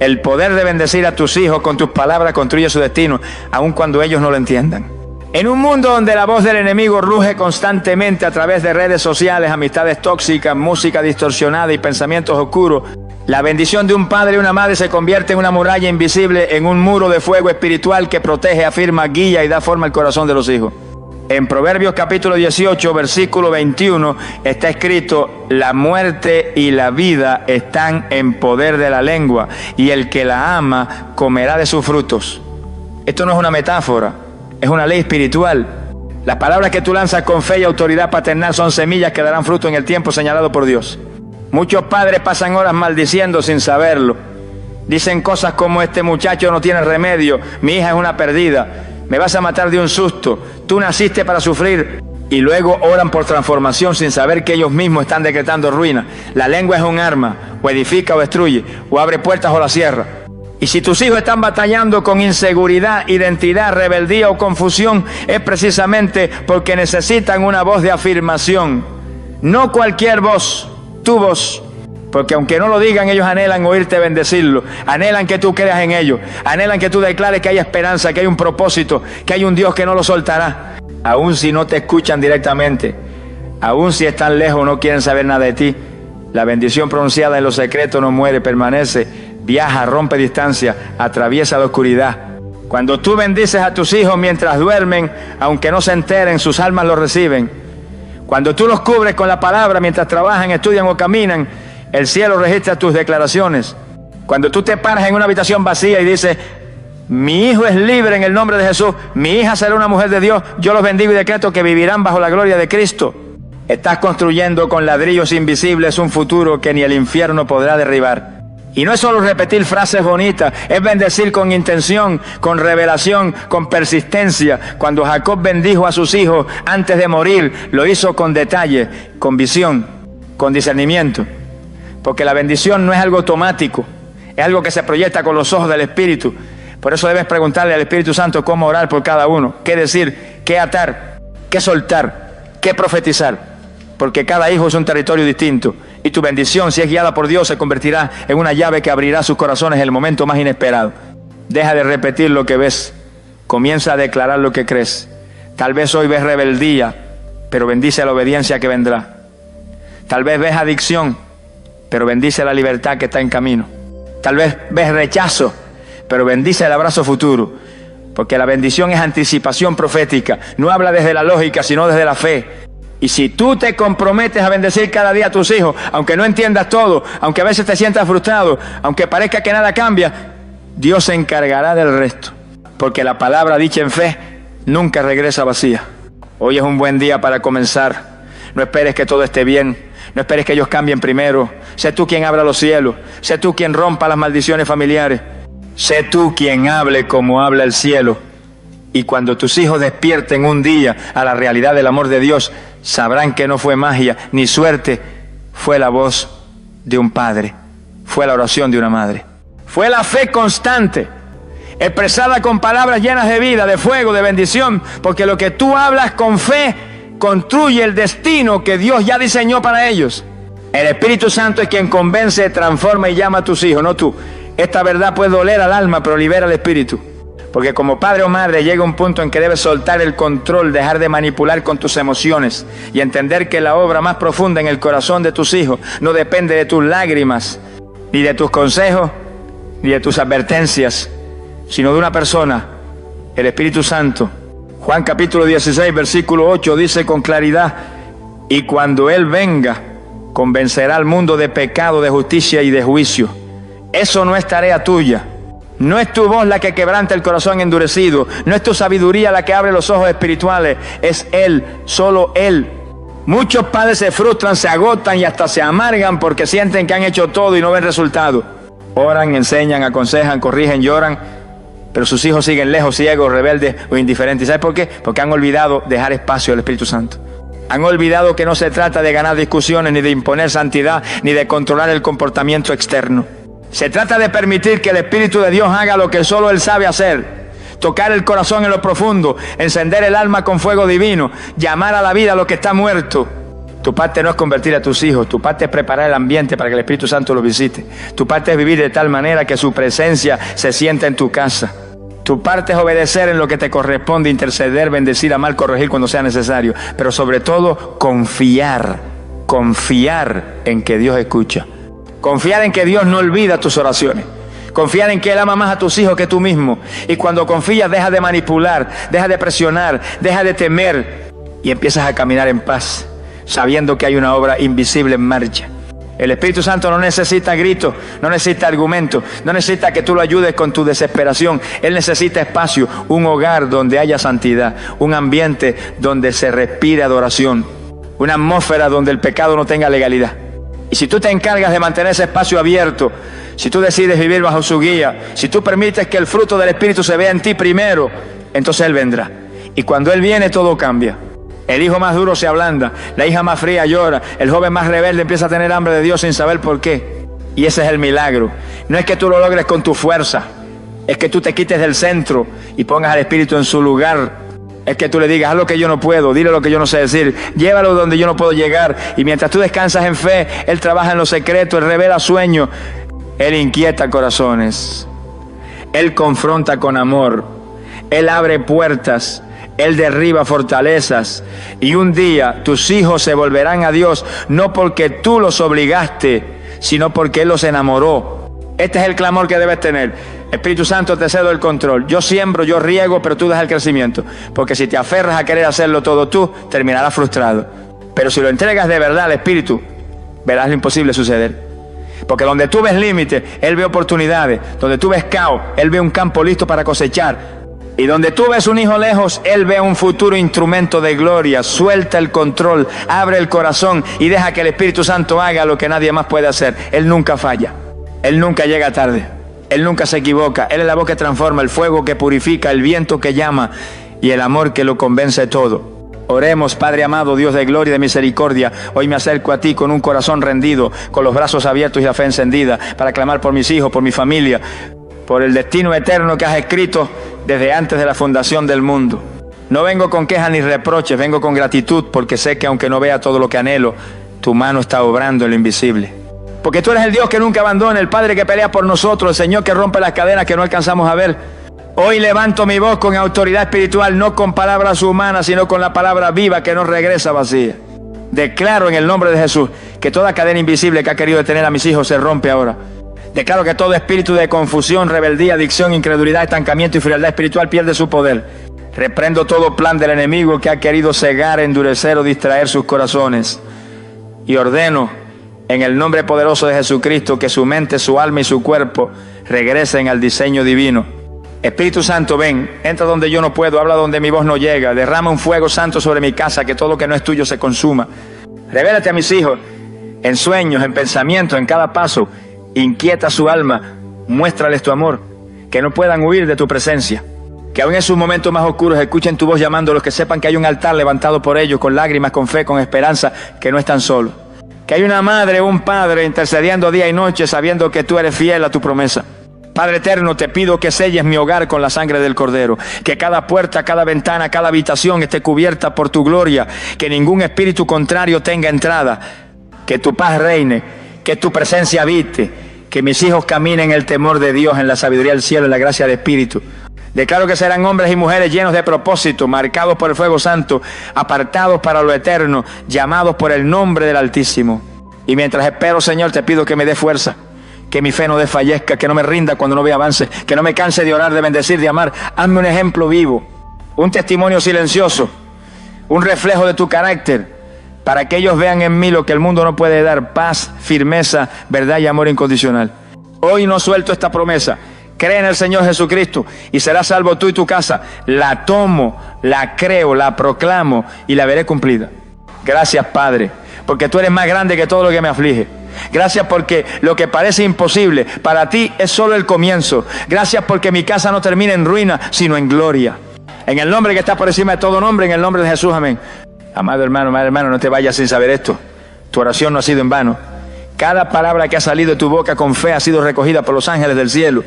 El poder de bendecir a tus hijos con tus palabras construye su destino, aun cuando ellos no lo entiendan. En un mundo donde la voz del enemigo ruge constantemente a través de redes sociales, amistades tóxicas, música distorsionada y pensamientos oscuros, la bendición de un padre y una madre se convierte en una muralla invisible, en un muro de fuego espiritual que protege, afirma, guía y da forma al corazón de los hijos. En Proverbios capítulo 18, versículo 21, está escrito: la muerte y la vida están en poder de la lengua, y el que la ama comerá de sus frutos. Esto no es una metáfora. Es una ley espiritual. Las palabras que tú lanzas con fe y autoridad paternal son semillas que darán fruto en el tiempo señalado por Dios. Muchos padres pasan horas maldiciendo sin saberlo Dicen cosas como: este muchacho no tiene remedio, mi hija es una perdida, me vas a matar de un susto, tú naciste para sufrir. Y luego oran por transformación sin saber que ellos mismos están decretando ruina. La lengua es un arma, o edifica o destruye, o abre puertas o la cierra. Y si tus hijos están batallando con inseguridad, identidad, rebeldía o confusión, es precisamente porque necesitan una voz de afirmación. No cualquier voz, tu voz. Porque aunque no lo digan, ellos anhelan oírte bendecirlo, anhelan que tú creas en ellos, anhelan que tú declares que hay esperanza, que hay un propósito, que hay un Dios que no lo soltará. Aun si no te escuchan directamente, aun si están lejos, no quieren saber nada de ti, la bendición pronunciada en lo secreto no muere, permanece, viaja, rompe distancia, atraviesa la oscuridad. Cuando tú bendices a tus hijos mientras duermen, aunque no se enteren, sus almas lo reciben. Cuando tú los cubres con la palabra mientras trabajan, estudian o caminan, el cielo registra tus declaraciones. Cuando tú te paras en una habitación vacía y dices: mi hijo es libre en el nombre de Jesús, mi hija será una mujer de Dios, yo los bendigo y decreto que vivirán bajo la gloria de Cristo. Estás construyendo con ladrillos invisibles un futuro que ni el infierno podrá derribar. Y no es solo repetir frases bonitas, es bendecir con intención, con revelación, con persistencia. Cuando Jacob bendijo a sus hijos antes de morir, lo hizo con detalle, con visión, con discernimiento. Porque la bendición no es algo automático, es algo que se proyecta con los ojos del Espíritu. Por eso debes preguntarle al Espíritu Santo cómo orar por cada uno, qué decir, qué atar, qué soltar, qué profetizar. Porque cada hijo es un territorio distinto. Y tu bendición, si es guiada por Dios, se convertirá en una llave que abrirá sus corazones en el momento más inesperado. Deja de repetir lo que ves. Comienza a declarar lo que crees. Tal vez hoy ves rebeldía, pero bendice la obediencia que vendrá. Tal vez ves adicción, pero bendice la libertad que está en camino. Tal vez ves rechazo, pero bendice el abrazo futuro. Porque la bendición es anticipación profética. No habla desde la lógica, sino desde la fe. Y si tú te comprometes a bendecir cada día a tus hijos, aunque no entiendas todo, aunque a veces te sientas frustrado, aunque parezca que nada cambia, Dios se encargará del resto. Porque la palabra dicha en fe nunca regresa vacía. Hoy es un buen día para comenzar. No esperes que todo esté bien. No esperes que ellos cambien primero. Sé tú quien abra los cielos. Sé tú quien rompa las maldiciones familiares. Sé tú quien hable como habla el cielo. Y cuando tus hijos despierten un día a la realidad del amor de Dios, sabrán que no fue magia ni suerte, fue la voz de un padre, fue la oración de una madre, fue la fe constante, expresada con palabras llenas de vida, de fuego, de bendición, porque lo que tú hablas con fe construye el destino que Dios ya diseñó para ellos. El Espíritu Santo es quien convence, transforma y llama a tus hijos, no tú. Esta verdad puede doler al alma, pero libera al espíritu. Porque como padre o madre llega un punto en que debes soltar el control, dejar de manipular con tus emociones y entender que la obra más profunda en el corazón de tus hijos no depende de tus lágrimas, ni de tus consejos, ni de tus advertencias, sino de una persona, el Espíritu Santo. Juan capítulo 16, versículo 8 dice con claridad: y cuando Él venga, convencerá al mundo de pecado, de justicia y de juicio. Eso no es tarea tuya. No es tu voz la que quebranta el corazón endurecido. No es tu sabiduría la que abre los ojos espirituales. Es Él, solo Él. Muchos padres se frustran, se agotan y hasta se amargan porque sienten que han hecho todo y no ven resultado. Oran, enseñan, aconsejan, corrigen, lloran, pero sus hijos siguen lejos, ciegos, rebeldes o indiferentes. ¿Sabes por qué? Porque han olvidado dejar espacio al Espíritu Santo. Han olvidado que no se trata de ganar discusiones, ni de imponer santidad, ni de controlar el comportamiento externo. Se trata de permitir que el Espíritu de Dios haga lo que solo Él sabe hacer. Tocar el corazón en lo profundo, encender el alma con fuego divino, llamar a la vida a lo que está muerto. Tu parte no es convertir a tus hijos, tu parte es preparar el ambiente para que el Espíritu Santo los visite. Tu parte es vivir de tal manera que su presencia se sienta en tu casa. Tu parte es obedecer en lo que te corresponde, interceder, bendecir, amar, corregir cuando sea necesario. Pero sobre todo, confiar en que Dios escucha. Confiar en que Dios no olvida tus oraciones. Confiar en que Él ama más a tus hijos que tú mismo. Y cuando confías, deja de manipular, deja de presionar, deja de temer y empiezas a caminar en paz, sabiendo que hay una obra invisible en marcha. El Espíritu Santo no necesita gritos, no necesita argumentos, no necesita que tú lo ayudes con tu desesperación. Él necesita espacio, un hogar donde haya santidad, un ambiente donde se respire adoración, una atmósfera donde el pecado no tenga legalidad. Y si tú te encargas de mantener ese espacio abierto, si tú decides vivir bajo su guía, si tú permites que el fruto del Espíritu se vea en ti primero, entonces Él vendrá. Y cuando Él viene, todo cambia. El hijo más duro se ablanda, la hija más fría llora, el joven más rebelde empieza a tener hambre de Dios sin saber por qué. Y ese es el milagro. No es que tú lo logres con tu fuerza, es que tú te quites del centro y pongas al Espíritu en su lugar. Es que tú le digas, haz lo que yo no puedo, dile lo que yo no sé decir, llévalo donde yo no puedo llegar. Y mientras tú descansas en fe, Él trabaja en lo secreto, Él revela sueños, Él inquieta corazones, Él confronta con amor, Él abre puertas, Él derriba fortalezas. Y un día tus hijos se volverán a Dios, no porque tú los obligaste, sino porque Él los enamoró. Este es el clamor que debes tener. Espíritu Santo, te cedo el control. Yo siembro, yo riego, pero tú das el crecimiento. Porque si te aferras a querer hacerlo todo tú, terminarás frustrado. Pero si lo entregas de verdad al Espíritu, verás lo imposible suceder. Porque donde tú ves límites, Él ve oportunidades. Donde tú ves caos, Él ve un campo listo para cosechar. Y donde tú ves un hijo lejos, Él ve un futuro instrumento de gloria. Suelta el control, abre el corazón y deja que el Espíritu Santo haga lo que nadie más puede hacer. Él nunca falla, Él nunca llega tarde, Él nunca se equivoca. Él es la voz que transforma, el fuego que purifica, el viento que llama y el amor que lo convence todo. Oremos, Padre amado, Dios de gloria y de misericordia. Hoy me acerco a ti con un corazón rendido, con los brazos abiertos y la fe encendida, para clamar por mis hijos, por mi familia, por el destino eterno que has escrito desde antes de la fundación del mundo. No vengo con quejas ni reproches, vengo con gratitud, porque sé que aunque no vea todo lo que anhelo, tu mano está obrando en lo invisible. Porque tú eres el Dios que nunca abandona, el Padre que pelea por nosotros, el Señor que rompe las cadenas que no alcanzamos a ver. Hoy levanto mi voz con autoridad espiritual, no con palabras humanas, sino con la palabra viva que no regresa vacía. Declaro en el nombre de Jesús que toda cadena invisible que ha querido detener a mis hijos se rompe ahora. Declaro que todo espíritu de confusión, rebeldía, adicción, incredulidad, estancamiento y frialdad espiritual pierde su poder. Reprendo todo plan del enemigo que ha querido cegar, endurecer o distraer sus corazones. Y ordeno en el nombre poderoso de Jesucristo que su mente, su alma y su cuerpo regresen al diseño divino. Espíritu Santo, ven, entra donde yo no puedo, habla donde mi voz no llega, derrama un fuego santo sobre mi casa, que todo lo que no es tuyo se consuma. Revélate a mis hijos en sueños, en pensamientos, en cada paso. Inquieta su alma, muéstrales tu amor, que no puedan huir de tu presencia. Que aún en sus momentos más oscuros escuchen tu voz llamándolos, que sepan que hay un altar levantado por ellos, con lágrimas, con fe, con esperanza, que no están solos. Que hay una madre o un padre intercediendo día y noche, sabiendo que tú eres fiel a tu promesa. Padre eterno, te pido que selles mi hogar con la sangre del Cordero, que cada puerta, cada ventana, cada habitación esté cubierta por tu gloria, que ningún espíritu contrario tenga entrada, que tu paz reine, que tu presencia habite, que mis hijos caminen en el temor de Dios, en la sabiduría del cielo, en la gracia del Espíritu. Declaro que serán hombres y mujeres llenos de propósito, marcados por el fuego santo, apartados para lo eterno, llamados por el nombre del Altísimo. Y mientras espero, Señor, te pido que me dé fuerza, que mi fe no desfallezca, que no me rinda cuando no vea avance, que no me canse de orar, de bendecir, de amar. Hazme un ejemplo vivo, un testimonio silencioso, un reflejo de tu carácter, para que ellos vean en mí lo que el mundo no puede dar: paz, firmeza, verdad y amor incondicional. Hoy no suelto esta promesa. Cree en el Señor Jesucristo y serás salvo tú y tu casa. La tomo, la creo, la proclamo y la veré cumplida. Gracias, Padre, porque tú eres más grande que todo lo que me aflige. Gracias porque lo que parece imposible para ti es solo el comienzo. Gracias porque mi casa no termina en ruina, sino en gloria. En el nombre que está por encima de todo nombre, en el nombre de Jesús, amén. Amado hermano, no te vayas sin saber esto. Tu oración no ha sido en vano. Cada palabra que ha salido de tu boca con fe ha sido recogida por los ángeles del cielo.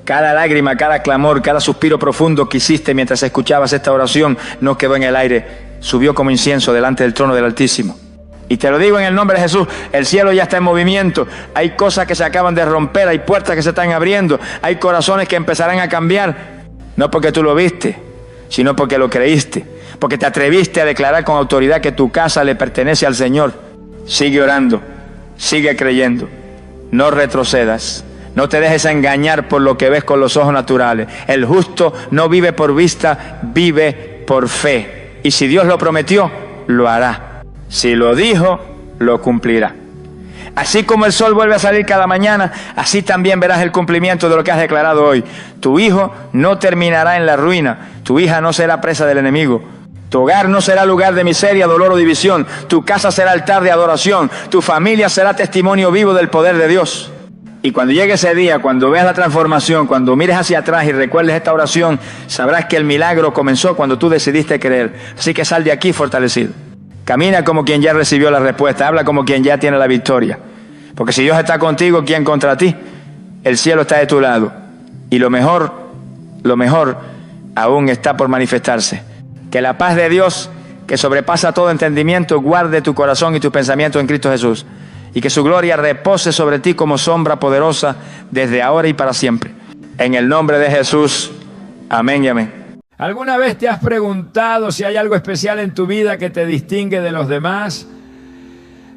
Cada lágrima, cada clamor, cada suspiro profundo que hiciste mientras escuchabas esta oración no quedó en el aire, subió como incienso delante del trono del Altísimo. Y te lo digo en el nombre de Jesús, el cielo ya está en movimiento, hay cosas que se acaban de romper, hay puertas que se están abriendo, hay corazones que empezarán a cambiar, no porque tú lo viste, sino porque lo creíste, porque te atreviste a declarar con autoridad que tu casa le pertenece al Señor. Sigue orando, sigue creyendo, no retrocedas. No te dejes engañar por lo que ves con los ojos naturales. El justo no vive por vista, vive por fe. Y si Dios lo prometió, lo hará. Si lo dijo, lo cumplirá. Así como el sol vuelve a salir cada mañana, así también verás el cumplimiento de lo que has declarado hoy. Tu hijo no terminará en la ruina. Tu hija no será presa del enemigo. Tu hogar no será lugar de miseria, dolor o división. Tu casa será altar de adoración. Tu familia será testimonio vivo del poder de Dios. Y cuando llegue ese día, cuando veas la transformación, cuando mires hacia atrás y recuerdes esta oración, sabrás que el milagro comenzó cuando tú decidiste creer. Así que sal de aquí fortalecido. Camina como quien ya recibió la respuesta. Habla como quien ya tiene la victoria. Porque si Dios está contigo, ¿quién contra ti? El cielo está de tu lado. Y lo mejor aún está por manifestarse. Que la paz de Dios, que sobrepasa todo entendimiento, guarde tu corazón y tus pensamientos en Cristo Jesús. Y que su gloria repose sobre ti como sombra poderosa desde ahora y para siempre. En el nombre de Jesús. Amén y amén. ¿Alguna vez te has preguntado si hay algo especial en tu vida que te distingue de los demás?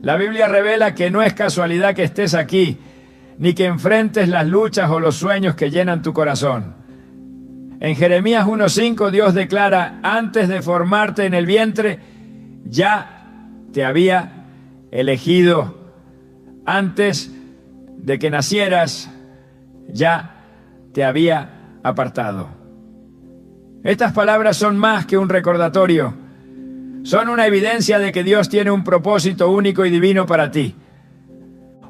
La Biblia revela que no es casualidad que estés aquí, ni que enfrentes las luchas o los sueños que llenan tu corazón. En Jeremías 1:5 Dios declara: antes de formarte en el vientre, ya te había elegido. Antes de que nacieras, ya te había apartado. Estas palabras son más que un recordatorio. Son una evidencia de que Dios tiene un propósito único y divino para ti.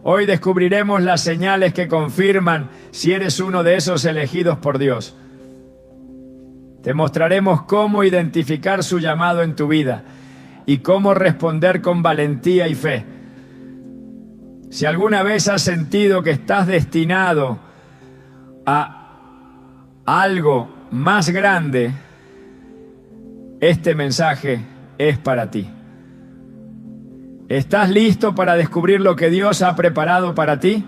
Hoy descubriremos las señales que confirman si eres uno de esos elegidos por Dios. Te mostraremos cómo identificar su llamado en tu vida y cómo responder con valentía y fe. Si alguna vez has sentido que estás destinado a algo más grande, este mensaje es para ti. ¿Estás listo para descubrir lo que Dios ha preparado para ti?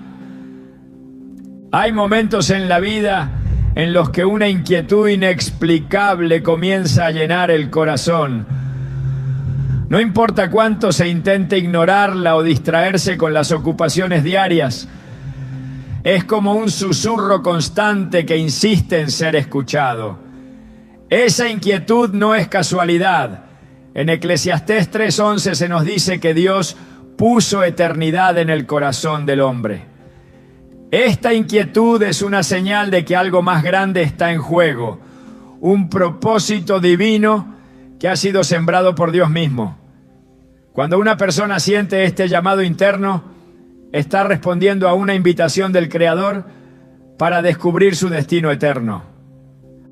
Hay momentos en la vida en los que una inquietud inexplicable comienza a llenar el corazón. No importa cuánto se intente ignorarla o distraerse con las ocupaciones diarias, es como un susurro constante que insiste en ser escuchado. Esa inquietud no es casualidad. En Eclesiastés 3:11 se nos dice que Dios puso eternidad en el corazón del hombre. Esta inquietud es una señal de que algo más grande está en juego, un propósito divino que ha sido sembrado por Dios mismo. Cuando una persona siente este llamado interno, está respondiendo a una invitación del Creador para descubrir su destino eterno.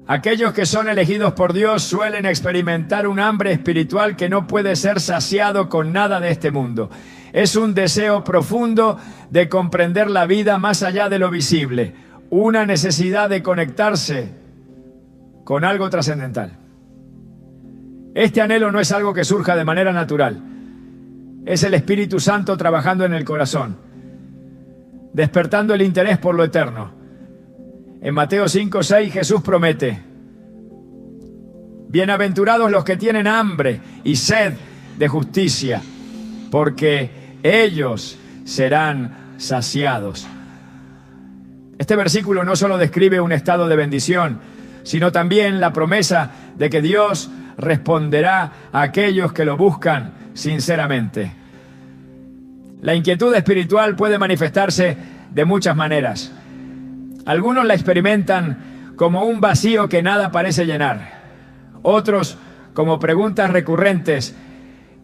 Aquellos que son elegidos por Dios suelen experimentar un hambre espiritual que no puede ser saciado con nada de este mundo. Es un deseo profundo de comprender la vida más allá de lo visible, una necesidad de conectarse con algo trascendental. Este anhelo no es algo que surja de manera natural. Es el Espíritu Santo trabajando en el corazón, despertando el interés por lo eterno. En Mateo 5:6 Jesús promete: bienaventurados los que tienen hambre y sed de justicia, porque ellos serán saciados. Este versículo no solo describe un estado de bendición, sino también la promesa de que Dios responderá a aquellos que lo buscan sinceramente. La inquietud espiritual puede manifestarse de muchas maneras. Algunos la experimentan como un vacío que nada parece llenar. Otros como preguntas recurrentes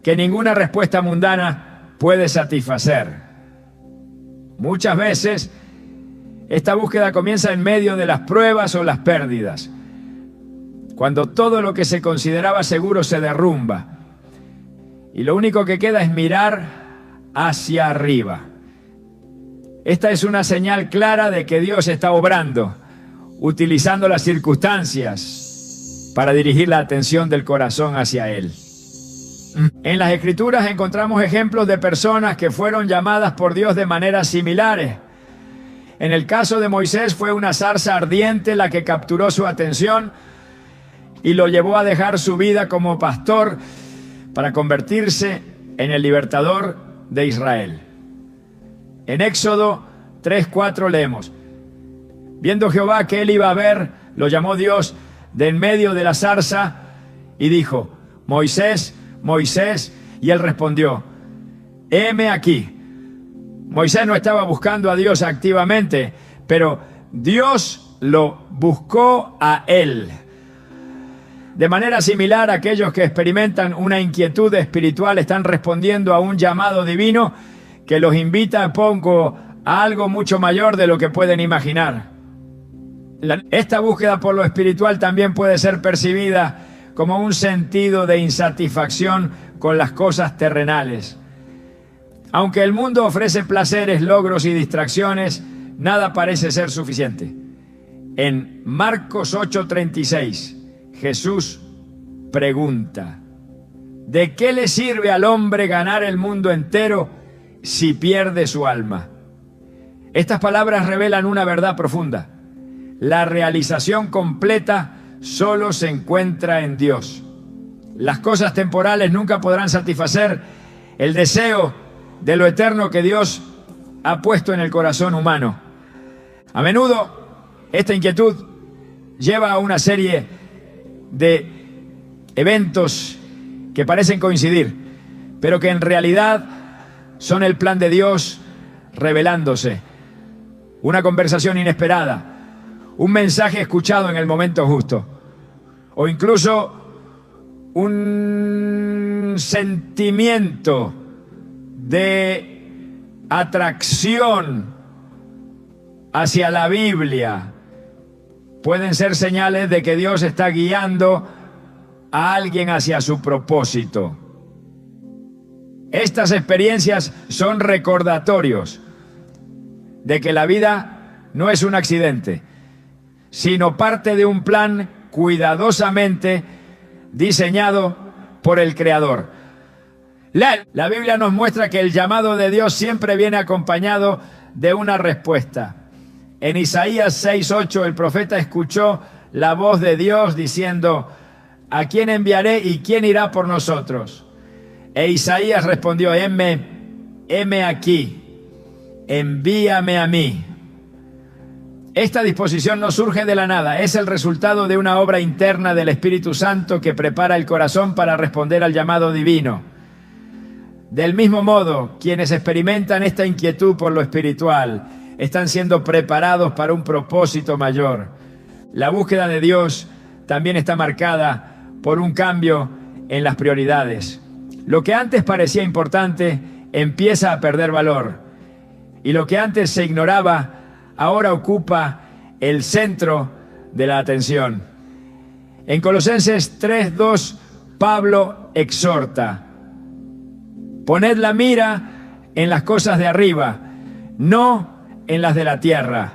que ninguna respuesta mundana puede satisfacer. Muchas veces esta búsqueda comienza en medio de las pruebas o las pérdidas, cuando todo lo que se consideraba seguro se derrumba y lo único que queda es mirar hacia arriba. Esta es una señal clara de que Dios está obrando, utilizando las circunstancias para dirigir la atención del corazón hacia Él. En las Escrituras encontramos ejemplos de personas que fueron llamadas por Dios de maneras similares. En el caso de Moisés fue una zarza ardiente la que capturó su atención y lo llevó a dejar su vida como pastor para convertirse en el libertador de Israel. En Éxodo 3:4 leemos: viendo Jehová que él iba a ver, lo llamó Dios de en medio de la zarza y dijo: Moisés, Moisés, y él respondió: heme aquí. Moisés no estaba buscando a Dios activamente, pero Dios lo buscó a él. De manera similar, aquellos que experimentan una inquietud espiritual están respondiendo a un llamado divino que los invita a algo mucho mayor de lo que pueden imaginar. Esta búsqueda por lo espiritual también puede ser percibida como un sentido de insatisfacción con las cosas terrenales. Aunque el mundo ofrece placeres, logros y distracciones, nada parece ser suficiente. En Marcos 8:36, Jesús pregunta: ¿de qué le sirve al hombre ganar el mundo entero si pierde su alma? Estas palabras revelan una verdad profunda. La realización completa solo se encuentra en Dios. Las cosas temporales nunca podrán satisfacer el deseo de lo eterno que Dios ha puesto en el corazón humano. A menudo, esta inquietud lleva a una serie de eventos que parecen coincidir, pero que en realidad son el plan de Dios revelándose. Una conversación inesperada, un mensaje escuchado en el momento justo, o incluso un sentimiento de atracción hacia la Biblia. Pueden ser señales de que Dios está guiando a alguien hacia su propósito. Estas experiencias son recordatorios de que la vida no es un accidente, sino parte de un plan cuidadosamente diseñado por el Creador. La Biblia nos muestra que el llamado de Dios siempre viene acompañado de una respuesta. En Isaías 6:8 el profeta escuchó la voz de Dios diciendo: ¿a quién enviaré y quién irá por nosotros? E Isaías respondió: heme aquí, envíame a mí. Esta disposición no surge de la nada, es el resultado de una obra interna del Espíritu Santo que prepara el corazón para responder al llamado divino. Del mismo modo, quienes experimentan esta inquietud por lo espiritual están siendo preparados para un propósito mayor. La búsqueda de Dios también está marcada por un cambio en las prioridades. Lo que antes parecía importante empieza a perder valor, y lo que antes se ignoraba ahora ocupa el centro de la atención. En Colosenses 3:2, Pablo exhorta: poned la mira en las cosas de arriba, no en las de la tierra.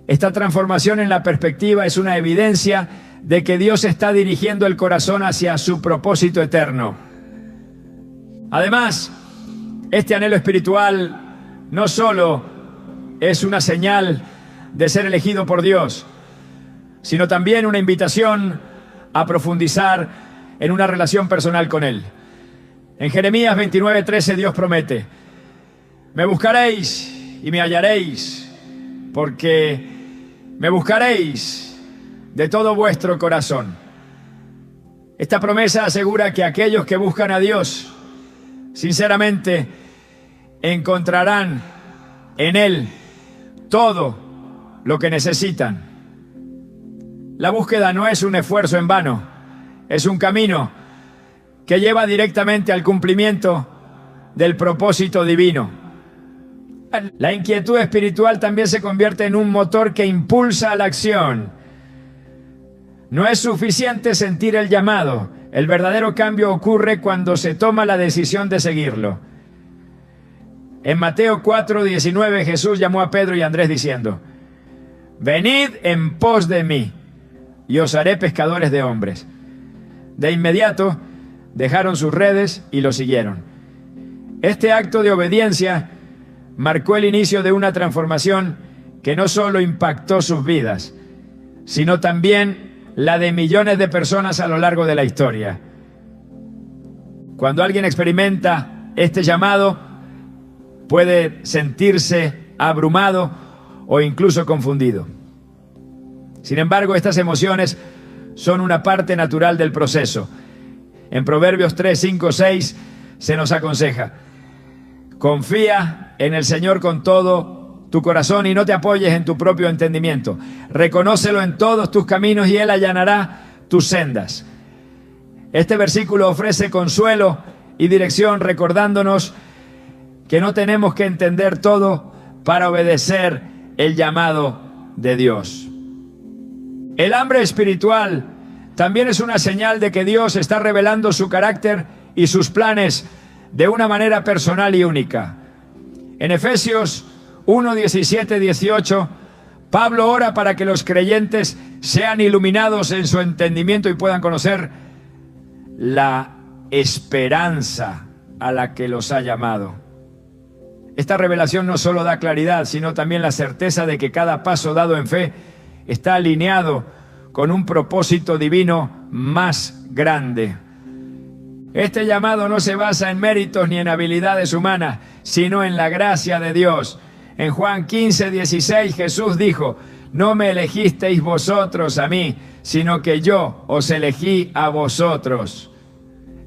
Esta transformación en la perspectiva es una evidencia de que Dios está dirigiendo el corazón hacia su propósito eterno. Además, este anhelo espiritual no solo es una señal de ser elegido por Dios, sino también una invitación a profundizar en una relación personal con Él. En Jeremías 29:13 Dios promete: me buscaréis y me hallaréis, porque me buscaréis de todo vuestro corazón. Esta promesa asegura que aquellos que buscan a Dios sinceramente encontrarán en Él todo lo que necesitan. La búsqueda no es un esfuerzo en vano, es un camino que lleva directamente al cumplimiento del propósito divino. La inquietud espiritual también se convierte en un motor que impulsa a la acción. No es suficiente sentir el llamado. El verdadero cambio ocurre cuando se toma la decisión de seguirlo. En Mateo 4:19 Jesús llamó a Pedro y a Andrés diciendo: venid en pos de mí y os haré pescadores de hombres. De inmediato dejaron sus redes y lo siguieron. Este acto de obediencia marcó el inicio de una transformación que no solo impactó sus vidas, sino también la de millones de personas a lo largo de la historia. Cuando alguien experimenta este llamado, puede sentirse abrumado o incluso confundido. Sin embargo, estas emociones son una parte natural del proceso. En Proverbios 3, 5, 6 se nos aconseja: confía en el Señor con todo tu corazón y no te apoyes en tu propio entendimiento. Reconócelo en todos tus caminos y Él allanará tus sendas. Este versículo ofrece consuelo y dirección, recordándonos que no tenemos que entender todo para obedecer el llamado de Dios. El hambre espiritual también es una señal de que Dios está revelando su carácter y sus planes de una manera personal y única. En Efesios 1, 17, 18, Pablo ora para que los creyentes sean iluminados en su entendimiento y puedan conocer la esperanza a la que los ha llamado. Esta revelación no solo da claridad, sino también la certeza de que cada paso dado en fe está alineado con un propósito divino más grande. Este llamado no se basa en méritos ni en habilidades humanas, sino en la gracia de Dios. En Juan 15, 16, Jesús dijo: no me elegisteis vosotros a mí, sino que yo os elegí a vosotros.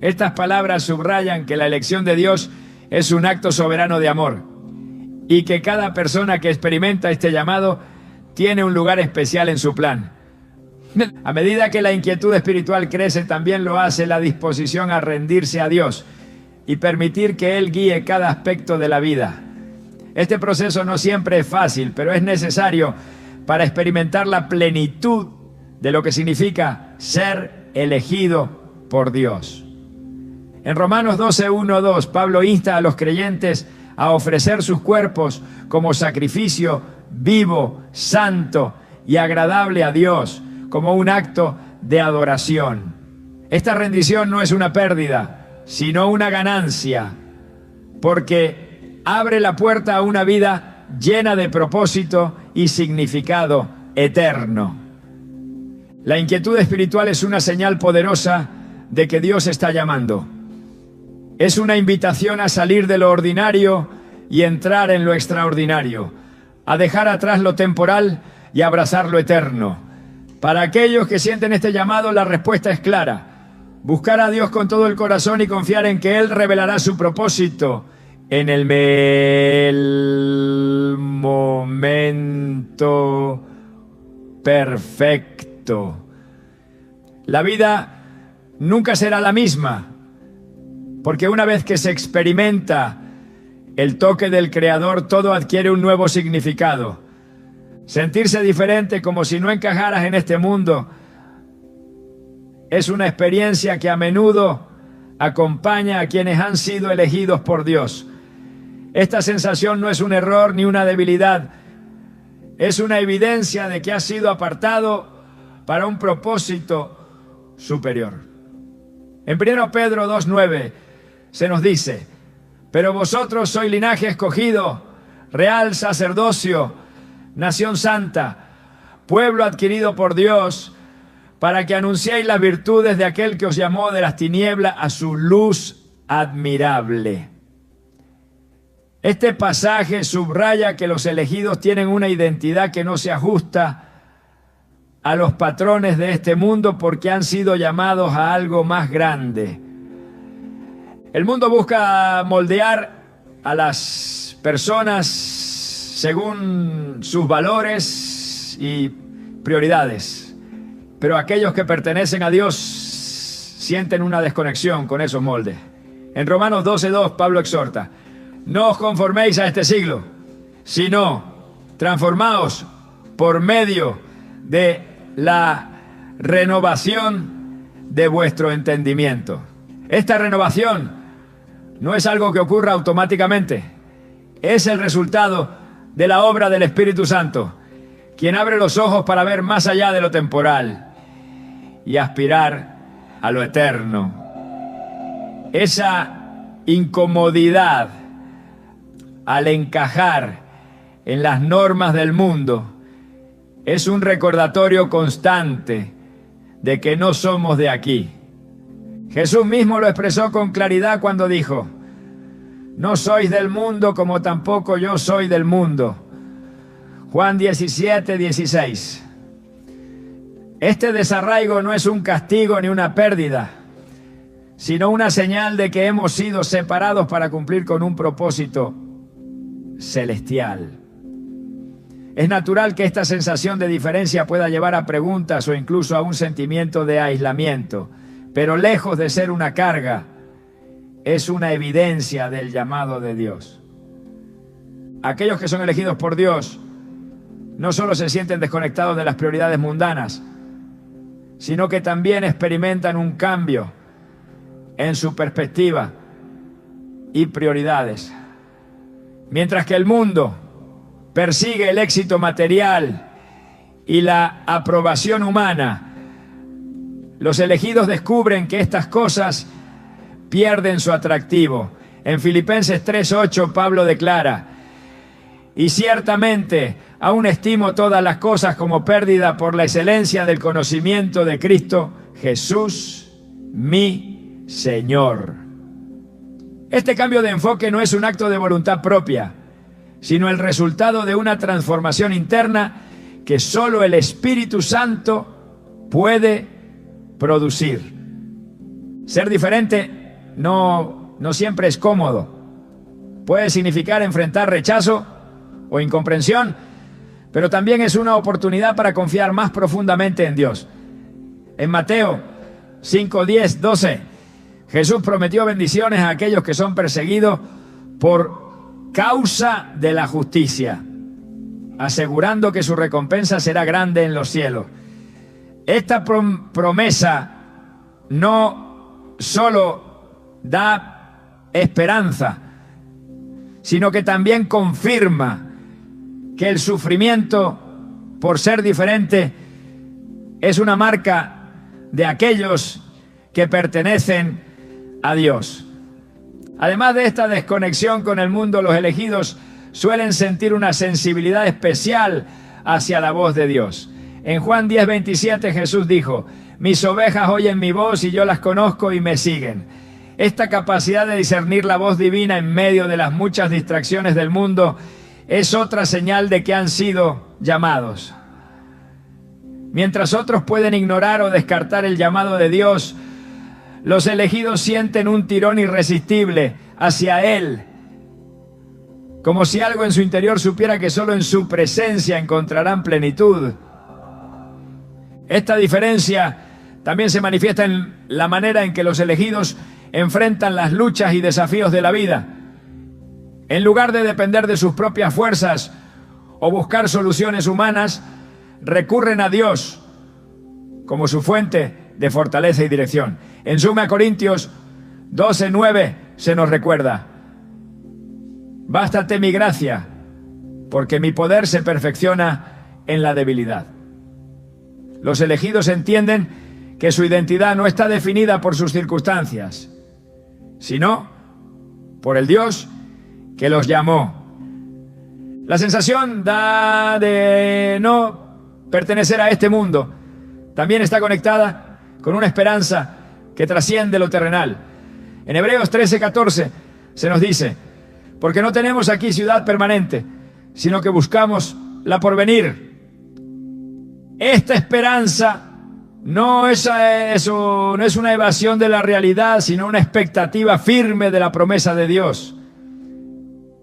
Estas palabras subrayan que la elección de Dios es un acto soberano de amor y que cada persona que experimenta este llamado tiene un lugar especial en su plan. A medida que la inquietud espiritual crece, también lo hace la disposición a rendirse a Dios y permitir que Él guíe cada aspecto de la vida. Este proceso no siempre es fácil, pero es necesario para experimentar la plenitud de lo que significa ser elegido por Dios. En Romanos 12, 1, 2, Pablo insta a los creyentes a ofrecer sus cuerpos como sacrificio vivo, santo y agradable a Dios, como un acto de adoración. Esta rendición no es una pérdida, sino una ganancia, porque abre la puerta a una vida llena de propósito y significado eterno. La inquietud espiritual es una señal poderosa de que Dios está llamando. Es una invitación a salir de lo ordinario y entrar en lo extraordinario, a dejar atrás lo temporal y abrazar lo eterno. Para aquellos que sienten este llamado, la respuesta es clara: buscar a Dios con todo el corazón y confiar en que Él revelará su propósito en el momento perfecto. La vida nunca será la misma, porque una vez que se experimenta el toque del Creador, todo adquiere un nuevo significado. Sentirse diferente, como si no encajaras en este mundo, es una experiencia que a menudo acompaña a quienes han sido elegidos por Dios. Esta sensación no es un error ni una debilidad, es una evidencia de que has sido apartado para un propósito superior. En 1 Pedro 2:9 se nos dice: pero vosotros sois linaje escogido, real sacerdocio, nación santa, pueblo adquirido por Dios, para que anunciéis las virtudes de aquel que os llamó de las tinieblas a su luz admirable. Este pasaje subraya que los elegidos tienen una identidad que no se ajusta a los patrones de este mundo, porque han sido llamados a algo más grande. El mundo busca moldear a las personas según sus valores y prioridades, pero aquellos que pertenecen a Dios sienten una desconexión con esos moldes. En Romanos 12:2, Pablo exhorta: no os conforméis a este siglo, sino transformaos por medio de la renovación de vuestro entendimiento. Esta renovación no es algo que ocurra automáticamente, es el resultado de la obra del Espíritu Santo, quien abre los ojos para ver más allá de lo temporal y aspirar a lo eterno. Esa incomodidad al encajar en las normas del mundo es un recordatorio constante de que no somos de aquí. Jesús mismo lo expresó con claridad cuando dijo: no sois del mundo, como tampoco yo soy del mundo. Juan 17:16. Este desarraigo no es un castigo ni una pérdida, sino una señal de que hemos sido separados para cumplir con un propósito celestial. Es natural que esta sensación de diferencia pueda llevar a preguntas o incluso a un sentimiento de aislamiento, pero lejos de ser una carga, es una evidencia del llamado de Dios. Aquellos que son elegidos por Dios no solo se sienten desconectados de las prioridades mundanas, sino que también experimentan un cambio en su perspectiva y prioridades. Mientras que el mundo persigue el éxito material y la aprobación humana, los elegidos descubren que estas cosas pierden su atractivo. En Filipenses 3:8 Pablo declara: y ciertamente aún estimo todas las cosas como pérdida por la excelencia del conocimiento de Cristo Jesús, mi Señor. Este cambio de enfoque no es un acto de voluntad propia, sino el resultado de una transformación interna que solo el Espíritu Santo puede producir. Ser diferente no siempre es cómodo. Puede significar enfrentar rechazo o incomprensión, pero también es una oportunidad para confiar más profundamente en Dios. En Mateo 5, 10, 12, Jesús prometió bendiciones a aquellos que son perseguidos por causa de la justicia, asegurando que su recompensa será grande en los cielos. Esta promesa no solo da esperanza, sino que también confirma que el sufrimiento por ser diferente es una marca de aquellos que pertenecen a Dios. Además de esta desconexión con el mundo, los elegidos suelen sentir una sensibilidad especial hacia la voz de Dios. En Juan 10:27 Jesús dijo: mis ovejas oyen mi voz y yo las conozco y me siguen. Esta capacidad de discernir la voz divina en medio de las muchas distracciones del mundo es otra señal de que han sido llamados. Mientras otros pueden ignorar o descartar el llamado de Dios, los elegidos sienten un tirón irresistible hacia Él, como si algo en su interior supiera que solo en su presencia encontrarán plenitud. Esta diferencia también se manifiesta en la manera en que los elegidos enfrentan las luchas y desafíos de la vida. En lugar de depender de sus propias fuerzas o buscar soluciones humanas, recurren a Dios como su fuente de fortaleza y dirección. En 2 Corintios 12:9 se nos recuerda: bástate mi gracia, porque mi poder se perfecciona en la debilidad. Los elegidos entienden que su identidad no está definida por sus circunstancias, sino por el Dios que los llamó. La sensación de no pertenecer a este mundo también está conectada con una esperanza que trasciende lo terrenal. En Hebreos 13:14 se nos dice: porque no tenemos aquí ciudad permanente, sino que buscamos la porvenir. Esta esperanza no es una evasión de la realidad, sino una expectativa firme de la promesa de Dios.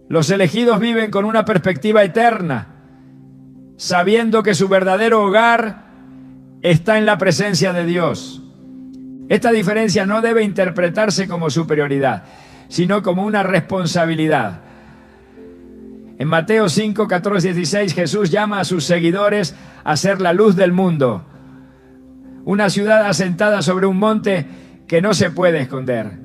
Los elegidos viven con una perspectiva eterna, sabiendo que su verdadero hogar está en la presencia de Dios. Esta diferencia no debe interpretarse como superioridad, sino como una responsabilidad. En Mateo 5, 14, 16, Jesús llama a sus seguidores a ser la luz del mundo, una ciudad asentada sobre un monte que no se puede esconder.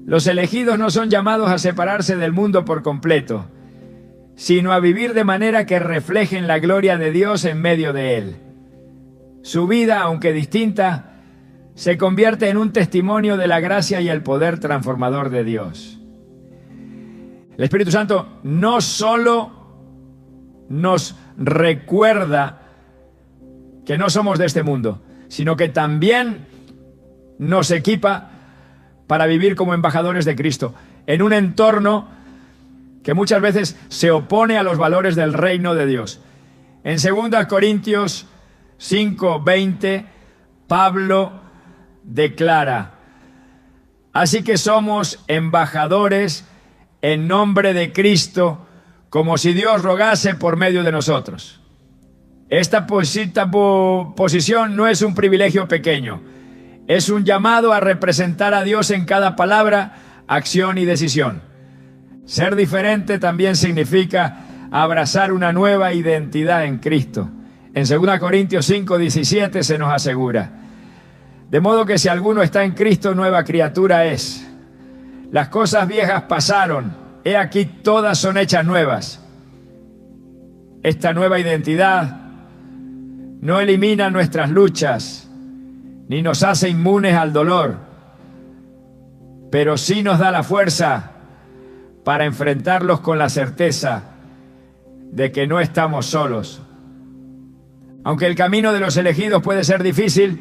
Los elegidos no son llamados a separarse del mundo por completo, sino a vivir de manera que reflejen la gloria de Dios en medio de él. Su vida, aunque distinta, se convierte en un testimonio de la gracia y el poder transformador de Dios. El Espíritu Santo no solo nos recuerda que no somos de este mundo, sino que también nos equipa para vivir como embajadores de Cristo, en un entorno que muchas veces se opone a los valores del reino de Dios. En 2 Corintios 5:20, Pablo declara: así que somos embajadores en nombre de Cristo, como si Dios rogase por medio de nosotros. Esta posición no es un privilegio pequeño, es un llamado a representar a Dios en cada palabra, acción y decisión. Ser diferente también significa abrazar una nueva identidad en Cristo. En 2 Corintios 5:17 se nos asegura: de modo que si alguno está en Cristo, nueva criatura es. Las cosas viejas pasaron, he aquí todas son hechas nuevas. Esta nueva identidad no elimina nuestras luchas, ni nos hace inmunes al dolor, pero sí nos da la fuerza para enfrentarlos con la certeza de que no estamos solos. Aunque el camino de los elegidos puede ser difícil,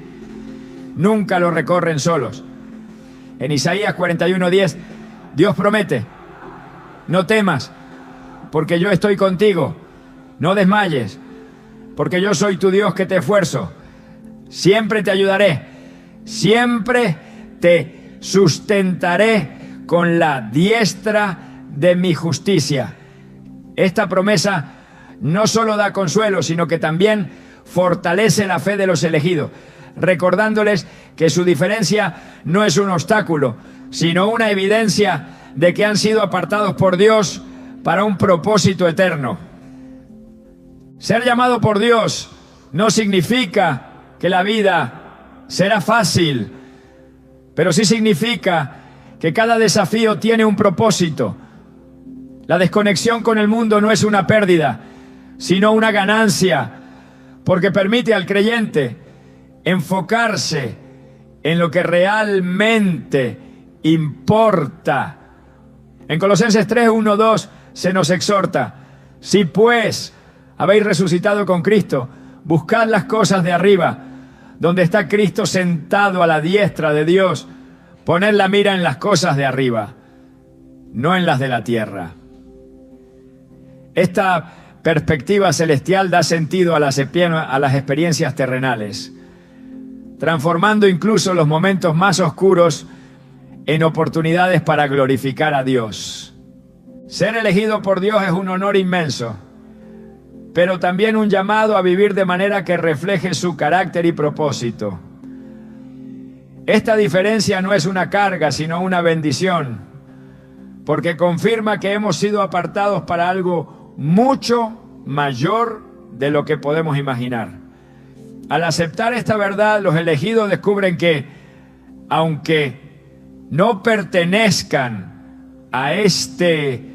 nunca lo recorren solos. En Isaías 41:10, Dios promete: no temas, porque yo estoy contigo. No desmayes, porque yo soy tu Dios que te esfuerzo. Siempre te ayudaré, siempre te sustentaré con la diestra de mi justicia. Esta promesa no solo da consuelo, sino que también fortalece la fe de los elegidos, recordándoles que su diferencia no es un obstáculo, sino una evidencia de que han sido apartados por Dios para un propósito eterno. Ser llamado por Dios no significa que la vida será fácil, pero sí significa que cada desafío tiene un propósito. La desconexión con el mundo no es una pérdida, sino una ganancia, porque permite al creyente enfocarse en lo que realmente importa. En Colosenses 3:1-2 se nos exhorta: si pues habéis resucitado con Cristo, buscad las cosas de arriba, donde está Cristo sentado a la diestra de Dios. Poned la mira en las cosas de arriba, no en las de la tierra. Esta perspectiva celestial da sentido a las experiencias terrenales, transformando incluso los momentos más oscuros en oportunidades para glorificar a Dios. Ser elegido por Dios es un honor inmenso, pero también un llamado a vivir de manera que refleje su carácter y propósito. Esta diferencia no es una carga, sino una bendición, porque confirma que hemos sido apartados para algo mucho mayor de lo que podemos imaginar. Al aceptar esta verdad, los elegidos descubren que, aunque no pertenezcan a este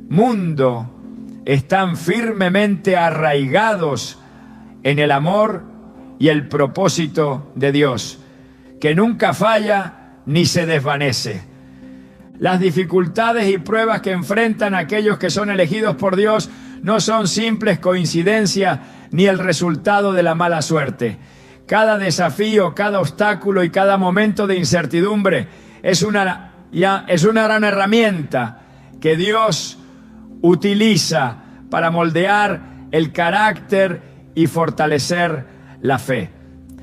mundo, están firmemente arraigados en el amor y el propósito de Dios, que nunca falla ni se desvanece. Las dificultades y pruebas que enfrentan aquellos que son elegidos por Dios no son simples coincidencias ni el resultado de la mala suerte. Cada desafío, cada obstáculo y cada momento de incertidumbre es una gran herramienta que Dios utiliza para moldear el carácter y fortalecer la fe.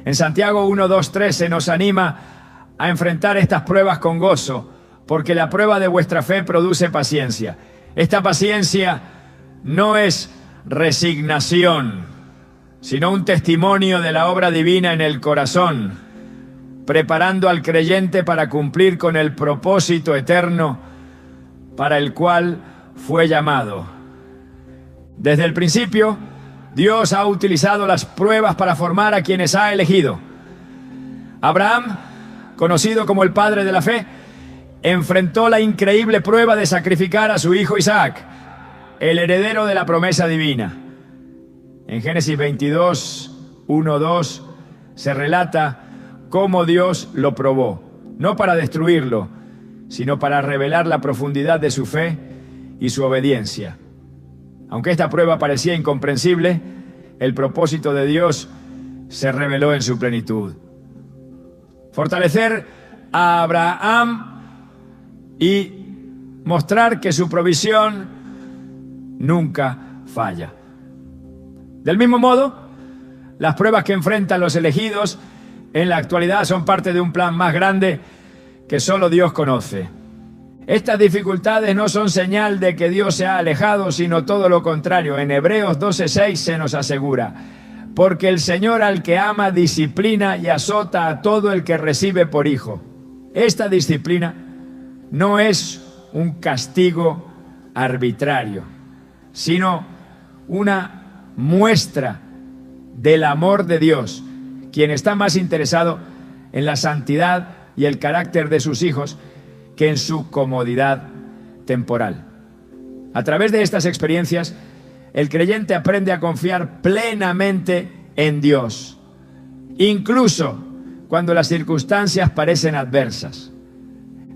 En Santiago 1:2-3 nos anima a enfrentar estas pruebas con gozo, porque la prueba de vuestra fe produce paciencia. Esta paciencia no es resignación, sino un testimonio de la obra divina en el corazón, preparando al creyente para cumplir con el propósito eterno para el cual fue llamado. Desde el principio, Dios ha utilizado las pruebas para formar a quienes ha elegido. Abraham, conocido como el padre de la fe, enfrentó la increíble prueba de sacrificar a su hijo Isaac, el heredero de la promesa divina. En Génesis 22:1-2 se relata cómo Dios lo probó, no para destruirlo, sino para revelar la profundidad de su fe y su obediencia. Aunque esta prueba parecía incomprensible, el propósito de Dios se reveló en su plenitud. Fortalecer a Abraham y mostrar que su provisión nunca falla. Del mismo modo, las pruebas que enfrentan los elegidos en la actualidad son parte de un plan más grande que solo Dios conoce. Estas dificultades no son señal de que Dios se ha alejado, sino todo lo contrario. En Hebreos 12:6 se nos asegura: porque el Señor al que ama disciplina y azota a todo el que recibe por hijo. Esta disciplina no es un castigo arbitrario, sino una muestra del amor de Dios, quien está más interesado en la santidad y el carácter de sus hijos que en su comodidad temporal. A través de estas experiencias, el creyente aprende a confiar plenamente en Dios, incluso cuando las circunstancias parecen adversas.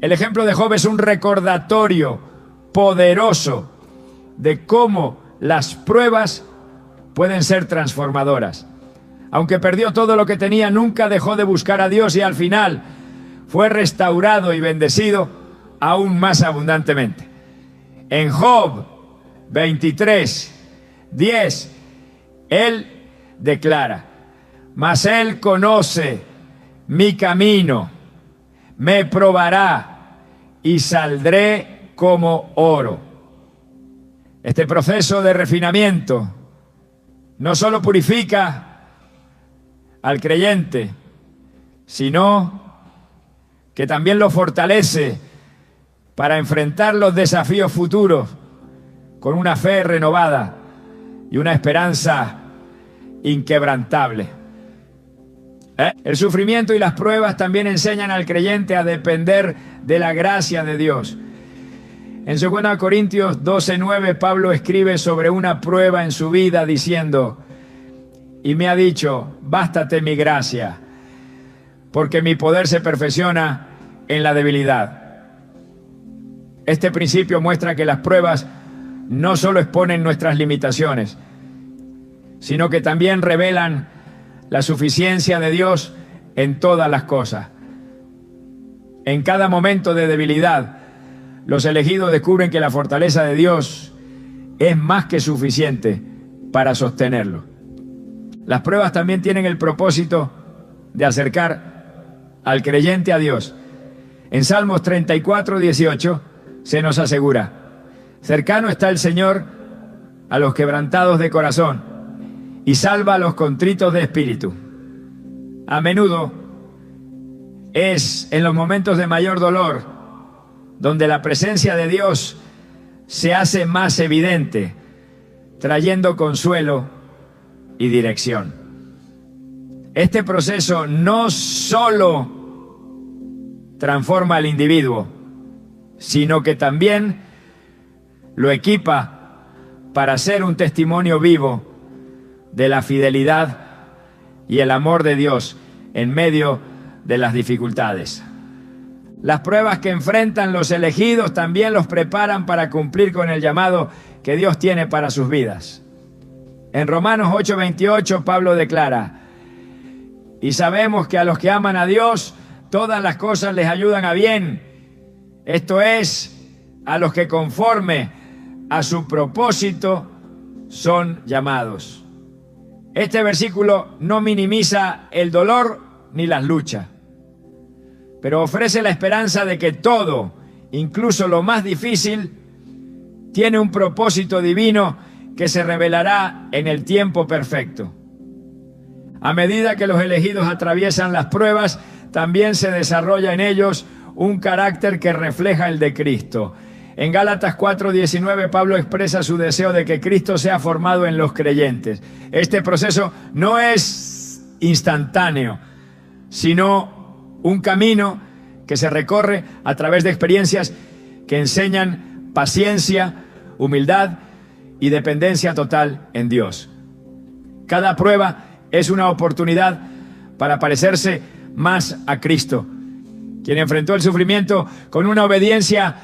El ejemplo de Job es un recordatorio poderoso de cómo las pruebas pueden ser transformadoras. Aunque perdió todo lo que tenía, nunca dejó de buscar a Dios y al final fue restaurado y bendecido aún más abundantemente. En Job 23:10, él declara: mas él conoce mi camino, me probará y saldré como oro. Este proceso de refinamiento no solo purifica al creyente, sino que también lo fortalece para enfrentar los desafíos futuros con una fe renovada y una esperanza inquebrantable. El sufrimiento y las pruebas también enseñan al creyente a depender de la gracia de Dios. En 2 Corintios 12:9, Pablo escribe sobre una prueba en su vida diciendo: y me ha dicho, bástate mi gracia, porque mi poder se perfecciona en la debilidad. Este principio muestra que las pruebas no solo exponen nuestras limitaciones, sino que también revelan la suficiencia de Dios en todas las cosas. En cada momento de debilidad, los elegidos descubren que la fortaleza de Dios es más que suficiente para sostenerlo. Las pruebas también tienen el propósito de acercar al creyente a Dios. En Salmos 34:18 se nos asegura: cercano está el Señor a los quebrantados de corazón y salva a los contritos de espíritu. A menudo es en los momentos de mayor dolor donde la presencia de Dios se hace más evidente, trayendo consuelo y dirección. Este proceso no solo transforma al individuo, sino que también lo equipa para ser un testimonio vivo de la fidelidad y el amor de Dios en medio de las dificultades. Las pruebas que enfrentan los elegidos también los preparan para cumplir con el llamado que Dios tiene para sus vidas. En Romanos 8:28, Pablo declara: y sabemos que a los que aman a Dios, todas las cosas les ayudan a bien. Esto es, a los que conforme a su propósito son llamados. Este versículo no minimiza el dolor ni las luchas, pero ofrece la esperanza de que todo, incluso lo más difícil, tiene un propósito divino que se revelará en el tiempo perfecto. A medida que los elegidos atraviesan las pruebas, también se desarrolla en ellos un carácter que refleja el de Cristo. En Gálatas 4:19, Pablo expresa su deseo de que Cristo sea formado en los creyentes. Este proceso no es instantáneo, sino un camino que se recorre a través de experiencias que enseñan paciencia, humildad y dependencia total en Dios. Cada prueba es una oportunidad para parecerse más a Cristo, quien enfrentó el sufrimiento con una obediencia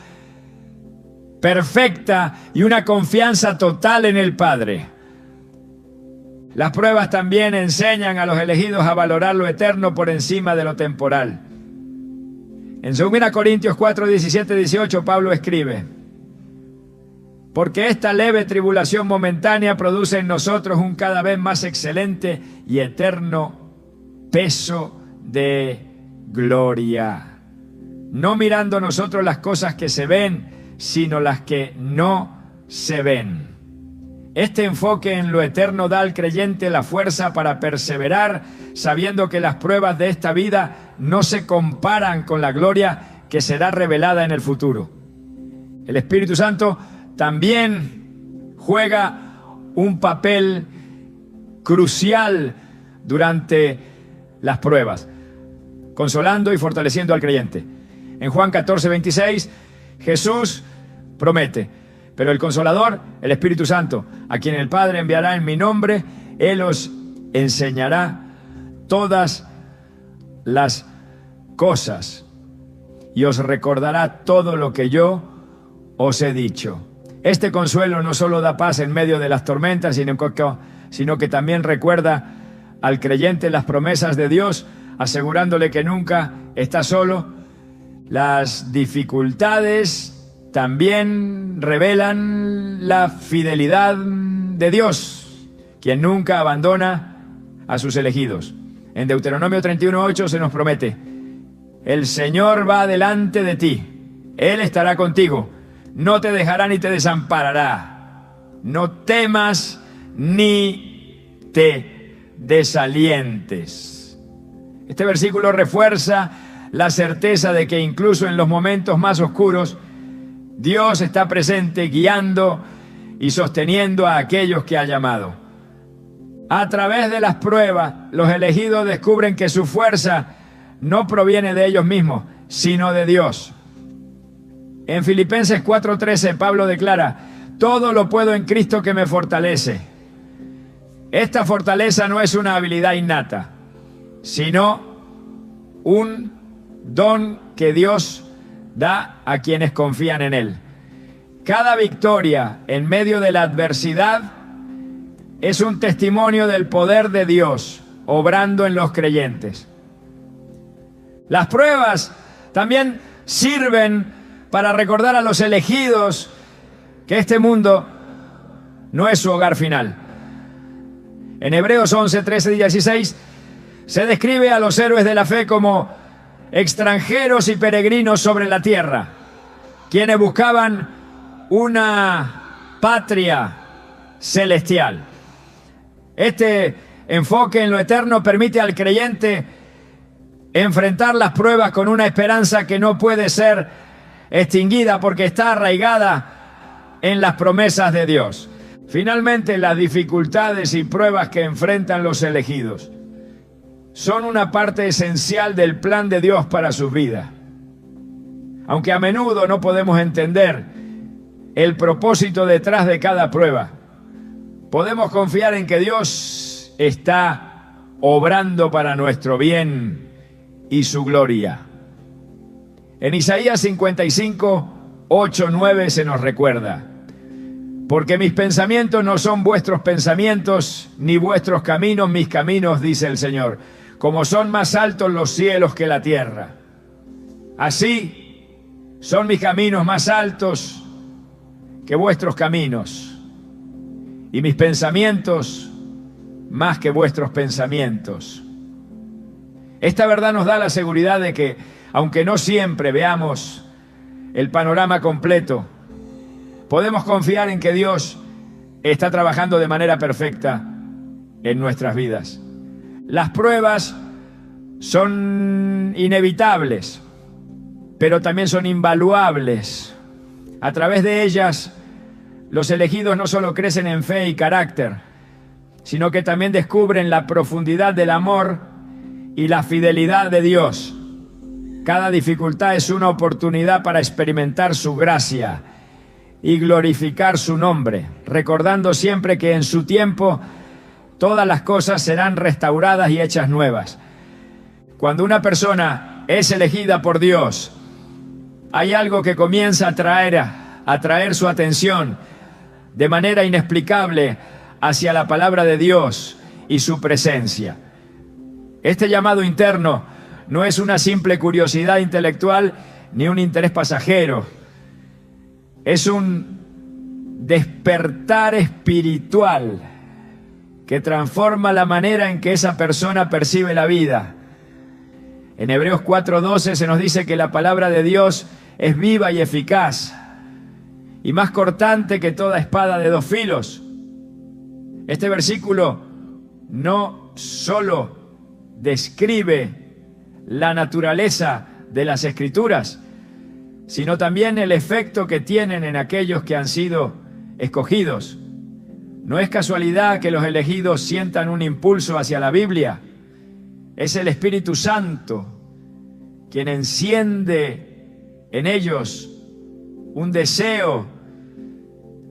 perfecta y una confianza total en el Padre. Las pruebas también enseñan a los elegidos a valorar lo eterno por encima de lo temporal. En 2 Corintios 4:17-18, Pablo escribe: porque esta leve tribulación momentánea produce en nosotros un cada vez más excelente y eterno peso de gloria. no mirando nosotros las cosas que se ven, sino las que no se ven. Este enfoque en lo eterno da al creyente la fuerza para perseverar, sabiendo que las pruebas de esta vida no se comparan con la gloria que será revelada en el futuro. El Espíritu Santo también juega un papel crucial durante las pruebas, consolando y fortaleciendo al creyente. En Juan 14:26, Jesús promete: pero el Consolador, el Espíritu Santo, a quien el Padre enviará en mi nombre, Él os enseñará todas las cosas y os recordará todo lo que yo os he dicho. Este consuelo no solo da paz en medio de las tormentas, sino que también recuerda al creyente las promesas de Dios, asegurándole que nunca está solo. Las dificultades también revelan la fidelidad de Dios, quien nunca abandona a sus elegidos. En Deuteronomio 31:8 se nos promete: el Señor va delante de ti, Él estará contigo, no te dejará ni te desamparará. No temas ni te desalientes. Este versículo refuerza la certeza de que incluso en los momentos más oscuros, Dios está presente, guiando y sosteniendo a aquellos que ha llamado. A través de las pruebas, los elegidos descubren que su fuerza no proviene de ellos mismos, sino de Dios. En Filipenses 4:13, Pablo declara: todo lo puedo en Cristo que me fortalece. Esta fortaleza no es una habilidad innata, sino un don que Dios da a quienes confían en Él. Cada victoria en medio de la adversidad es un testimonio del poder de Dios obrando en los creyentes. Las pruebas también sirven para recordar a los elegidos que este mundo no es su hogar final. En Hebreos 11, 13 y 16 se describe a los héroes de la fe como extranjeros y peregrinos sobre la tierra, quienes buscaban una patria celestial. Este enfoque en lo eterno permite al creyente enfrentar las pruebas con una esperanza que no puede ser extinguida porque está arraigada en las promesas de Dios. Finalmente, las dificultades y pruebas que enfrentan los elegidos son una parte esencial del plan de Dios para sus vidas. Aunque a menudo no podemos entender el propósito detrás de cada prueba, podemos confiar en que Dios está obrando para nuestro bien y su gloria. En Isaías 55, 8, 9 se nos recuerda: porque mis pensamientos no son vuestros pensamientos, ni vuestros caminos mis caminos, dice el Señor. Como son más altos los cielos que la tierra, así son mis caminos más altos que vuestros caminos, y mis pensamientos más que vuestros pensamientos. Esta verdad nos da la seguridad de que, aunque no siempre veamos el panorama completo, podemos confiar en que Dios está trabajando de manera perfecta en nuestras vidas. Las pruebas son inevitables, pero también son invaluables. A través de ellas, los elegidos no solo crecen en fe y carácter, sino que también descubren la profundidad del amor y la fidelidad de Dios. Cada dificultad es una oportunidad para experimentar su gracia y glorificar su nombre, recordando siempre que en su tiempo todas las cosas serán restauradas y hechas nuevas. Cuando una persona es elegida por Dios, hay algo que comienza a atraer su atención de manera inexplicable hacia la palabra de Dios y su presencia. Este llamado interno no es una simple curiosidad intelectual ni un interés pasajero. Es un despertar espiritual que transforma la manera en que esa persona percibe la vida. En Hebreos 4:12 se nos dice que la palabra de Dios es viva y eficaz y más cortante que toda espada de dos filos. Este versículo no solo describe la naturaleza de las Escrituras, sino también el efecto que tienen en aquellos que han sido escogidos. No es casualidad que los elegidos sientan un impulso hacia la Biblia. Es el Espíritu Santo quien enciende en ellos un deseo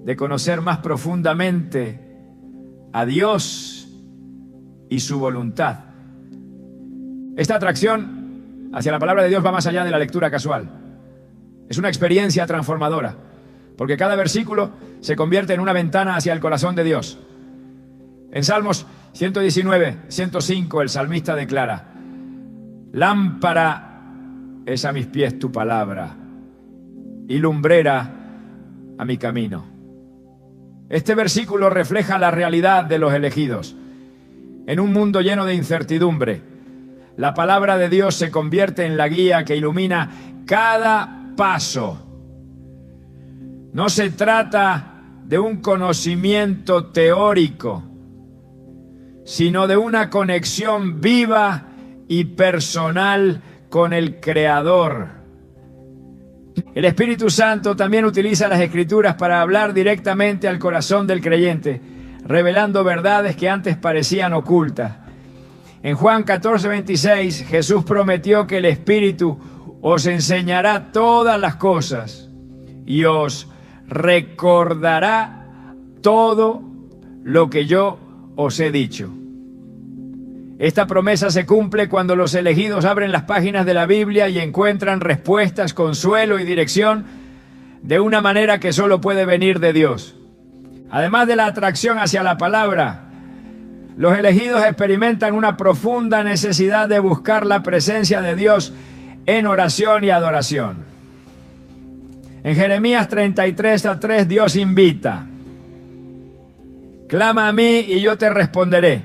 de conocer más profundamente a Dios y su voluntad. Esta atracción hacia la palabra de Dios va más allá de la lectura casual. Es una experiencia transformadora, porque cada versículo se convierte en una ventana hacia el corazón de Dios. En Salmos 119, 105, el salmista declara: lámpara es a mis pies tu palabra y lumbrera a mi camino. Este versículo refleja la realidad de los elegidos. En un mundo lleno de incertidumbre, la palabra de Dios se convierte en la guía que ilumina cada paso. No se trata de un conocimiento teórico, sino de una conexión viva y personal con el Creador. El Espíritu Santo también utiliza las Escrituras para hablar directamente al corazón del creyente, revelando verdades que antes parecían ocultas. En Juan 14:26, Jesús prometió que el Espíritu os enseñará todas las cosas y os recordará todo lo que yo os he dicho. Esta promesa se cumple cuando los elegidos abren las páginas de la Biblia y encuentran respuestas, consuelo y dirección de una manera que solo puede venir de Dios. Además de la atracción hacia la palabra, los elegidos experimentan una profunda necesidad de buscar la presencia de Dios en oración y adoración. En Jeremías 33:3, Dios invita: clama a mí y yo te responderé,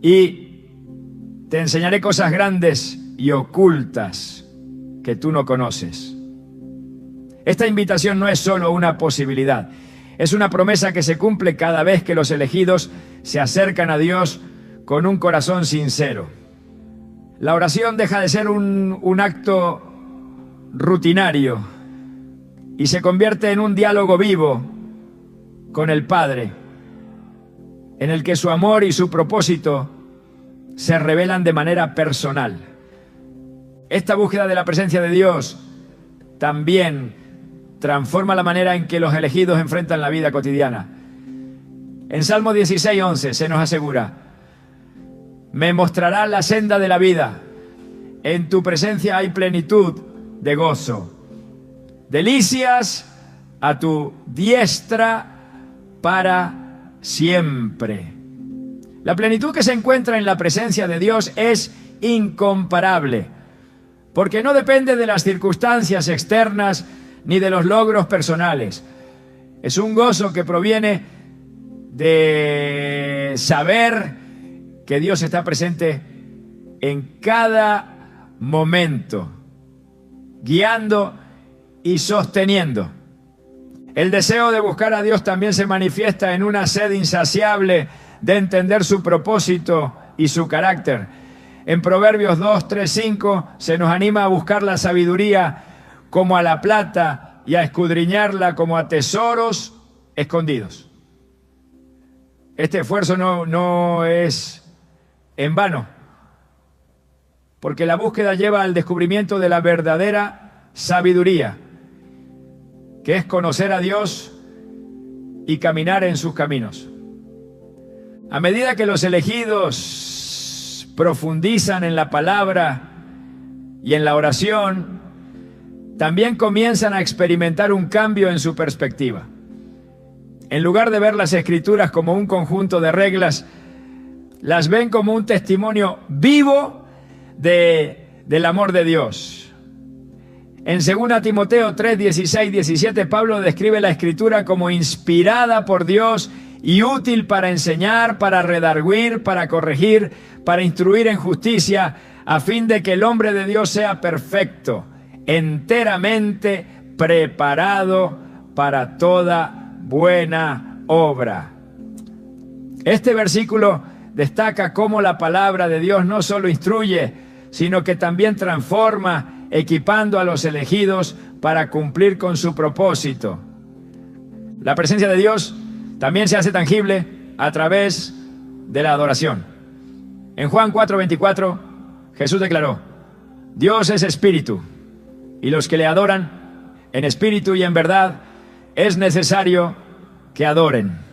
y te enseñaré cosas grandes y ocultas que tú no conoces. Esta invitación no es solo una posibilidad, es una promesa que se cumple cada vez que los elegidos se acercan a Dios con un corazón sincero. La oración deja de ser un acto rutinario y se convierte en un diálogo vivo con el Padre, en el que su amor y su propósito se revelan de manera personal. Esta búsqueda de la presencia de Dios también transforma la manera en que los elegidos enfrentan la vida cotidiana. En Salmo 16:11 se nos asegura: me mostrará la senda de la vida, en tu presencia hay plenitud de gozo, delicias a tu diestra para siempre. La plenitud que se encuentra en la presencia de Dios es incomparable, porque no depende de las circunstancias externas ni de los logros personales. Es un gozo que proviene de saber que Dios está presente en cada momento, guiando y sosteniendo. El deseo de buscar a Dios también se manifiesta en una sed insaciable de entender su propósito y su carácter. En Proverbios 2, 3, 5 se nos anima a buscar la sabiduría como a la plata y a escudriñarla como a tesoros escondidos. Este esfuerzo no es en vano, porque la búsqueda lleva al descubrimiento de la verdadera sabiduría, que es conocer a Dios y caminar en sus caminos. A medida que los elegidos profundizan en la palabra y en la oración, también comienzan a experimentar un cambio en su perspectiva. En lugar de ver las Escrituras como un conjunto de reglas, las ven como un testimonio vivo del amor de Dios. En 2 Timoteo 3, 16, 17, Pablo describe la Escritura como inspirada por Dios y útil para enseñar, para redarguir, para corregir, para instruir en justicia, a fin de que el hombre de Dios sea perfecto, enteramente preparado para toda buena obra. Este versículo destaca cómo la palabra de Dios no solo instruye, sino que también transforma, equipando a los elegidos para cumplir con su propósito. La presencia de Dios también se hace tangible a través de la adoración. En Juan 4:24, Jesús declaró: Dios es espíritu, y los que le adoran en espíritu y en verdad es necesario que adoren.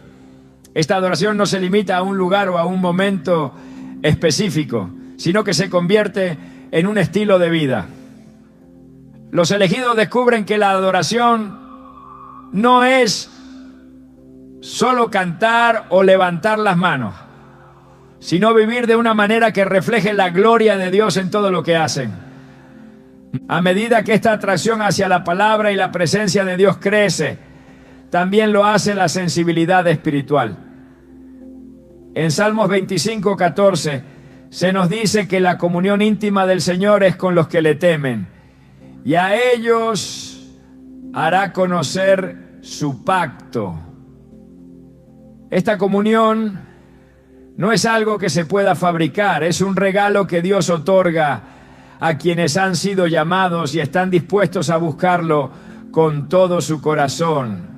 Esta adoración no se limita a un lugar o a un momento específico, sino que se convierte en un estilo de vida. Los elegidos descubren que la adoración no es solo cantar o levantar las manos, sino vivir de una manera que refleje la gloria de Dios en todo lo que hacen. A medida que esta atracción hacia la palabra y la presencia de Dios crece, también lo hace la sensibilidad espiritual. En Salmos 25:14 se nos dice que la comunión íntima del Señor es con los que le temen, y a ellos hará conocer su pacto. Esta comunión no es algo que se pueda fabricar, es un regalo que Dios otorga a quienes han sido llamados y están dispuestos a buscarlo con todo su corazón.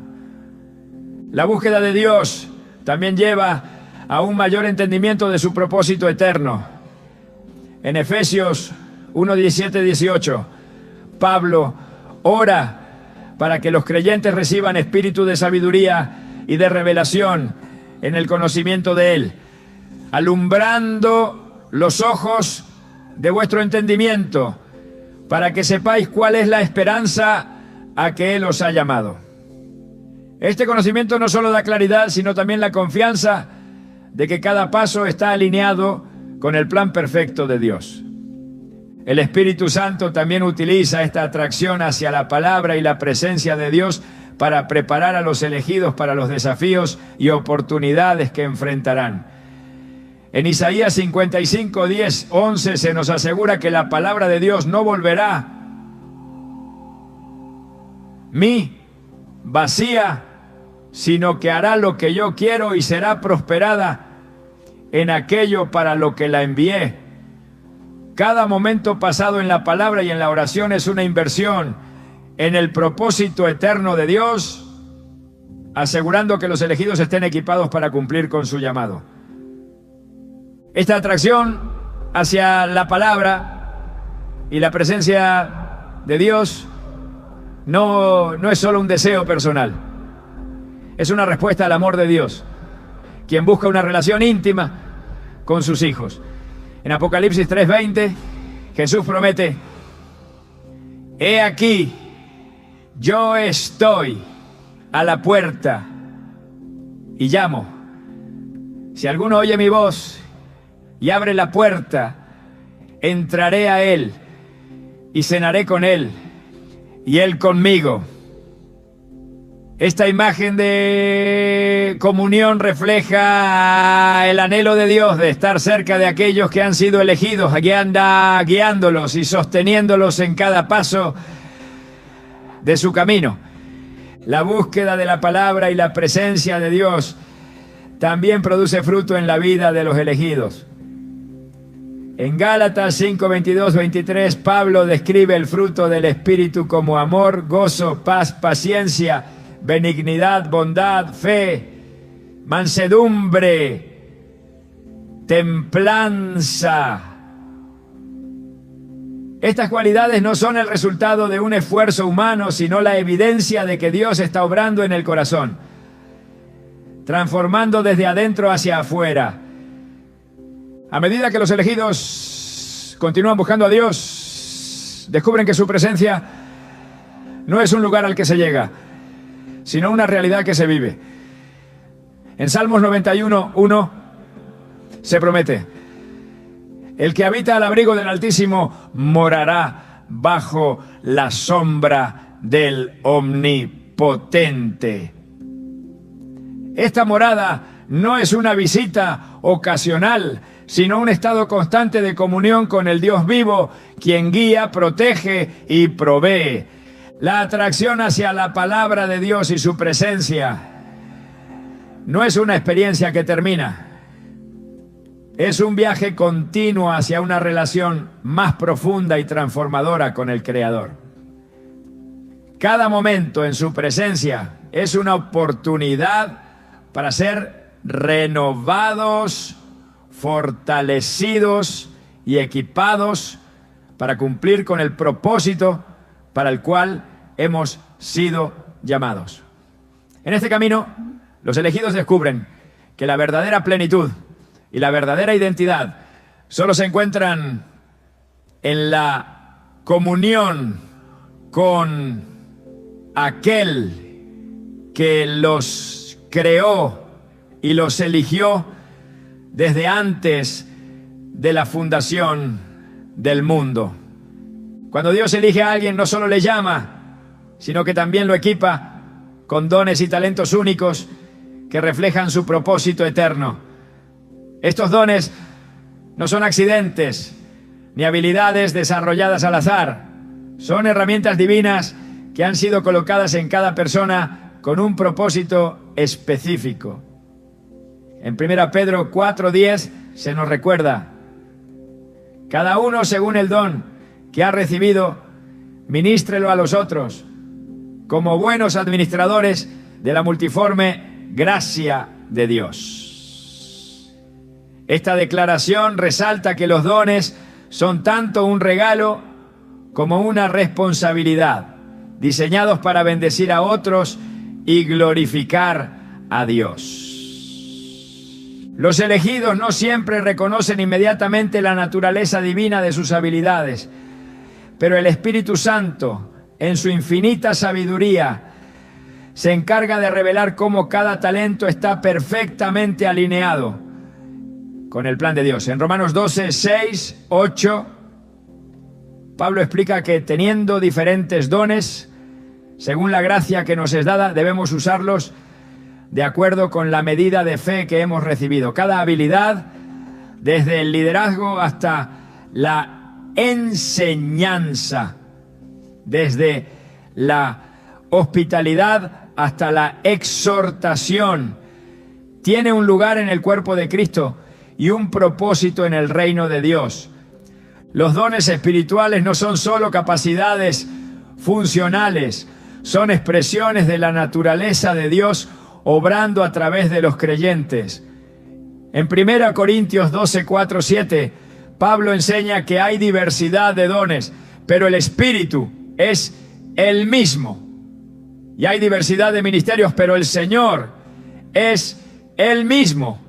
La búsqueda de Dios también lleva a un mayor entendimiento de su propósito eterno. En Efesios 1:17-18, Pablo ora para que los creyentes reciban espíritu de sabiduría y de revelación en el conocimiento de Él, alumbrando los ojos de vuestro entendimiento, para que sepáis cuál es la esperanza a que Él os ha llamado. Este conocimiento no solo da claridad, sino también la confianza de que cada paso está alineado con el plan perfecto de Dios. El Espíritu Santo también utiliza esta atracción hacia la palabra y la presencia de Dios para preparar a los elegidos para los desafíos y oportunidades que enfrentarán. En Isaías 55:10-11 se nos asegura que la palabra de Dios no volverá vacía, sino que hará lo que yo quiero y será prosperada en aquello para lo que la envié. Cada momento pasado en la palabra y en la oración es una inversión en el propósito eterno de Dios, asegurando que los elegidos estén equipados para cumplir con su llamado. Esta atracción hacia la palabra y la presencia de Dios no es solo un deseo personal, es una respuesta al amor de Dios, quien busca una relación íntima con sus hijos. En Apocalipsis 3:20, Jesús promete: he aquí, yo estoy a la puerta y llamo. Si alguno oye mi voz y abre la puerta, entraré a él y cenaré con él y él conmigo. Esta imagen de comunión refleja el anhelo de Dios de estar cerca de aquellos que han sido elegidos. Aquí anda guiándolos y sosteniéndolos en cada paso de su camino. La búsqueda de la palabra y la presencia de Dios también produce fruto en la vida de los elegidos. En Gálatas 5:22-23, Pablo describe el fruto del Espíritu como amor, gozo, paz, paciencia, benignidad, bondad, fe, mansedumbre, templanza. Estas cualidades no son el resultado de un esfuerzo humano, sino la evidencia de que Dios está obrando en el corazón, transformando desde adentro hacia afuera. A medida que los elegidos continúan buscando a Dios, descubren que su presencia no es un lugar al que se llega, sino una realidad que se vive. En Salmos 91:1 se promete: el que habita al abrigo del Altísimo morará bajo la sombra del Omnipotente. Esta morada no es una visita ocasional, sino un estado constante de comunión con el Dios vivo, quien guía, protege y provee. La atracción hacia la palabra de Dios y su presencia no es una experiencia que termina. Es un viaje continuo hacia una relación más profunda y transformadora con el Creador. Cada momento en su presencia es una oportunidad para ser renovados, fortalecidos y equipados para cumplir con el propósito para el cual hemos sido llamados. En este camino, los elegidos descubren que la verdadera plenitud y la verdadera identidad solo se encuentran en la comunión con aquel que los creó y los eligió desde antes de la fundación del mundo. Cuando Dios elige a alguien, no solo le llama, sino que también lo equipa con dones y talentos únicos que reflejan su propósito eterno. Estos dones no son accidentes ni habilidades desarrolladas al azar. Son herramientas divinas que han sido colocadas en cada persona con un propósito específico. En 1 Pedro 4:10 se nos recuerda: cada uno según el don que ha recibido, ministrelo a los otros, como buenos administradores de la multiforme gracia de Dios. Esta declaración resalta que los dones son tanto un regalo como una responsabilidad, diseñados para bendecir a otros y glorificar a Dios. Los elegidos no siempre reconocen inmediatamente la naturaleza divina de sus habilidades, pero el Espíritu Santo, en su infinita sabiduría, se encarga de revelar cómo cada talento está perfectamente alineado con el plan de Dios. En Romanos 12, 6, 8, Pablo explica que teniendo diferentes dones, según la gracia que nos es dada, debemos usarlos de acuerdo con la medida de fe que hemos recibido. Cada habilidad, desde el liderazgo hasta la enseñanza, desde la hospitalidad hasta la exhortación, tiene un lugar en el cuerpo de Cristo y un propósito en el reino de Dios. Los dones espirituales no son solo capacidades funcionales, son expresiones de la naturaleza de Dios obrando a través de los creyentes. En 1 Corintios 12, 4, 7, Pablo enseña que hay diversidad de dones, pero el Espíritu es el mismo. Y hay diversidad de ministerios, pero el Señor es el mismo.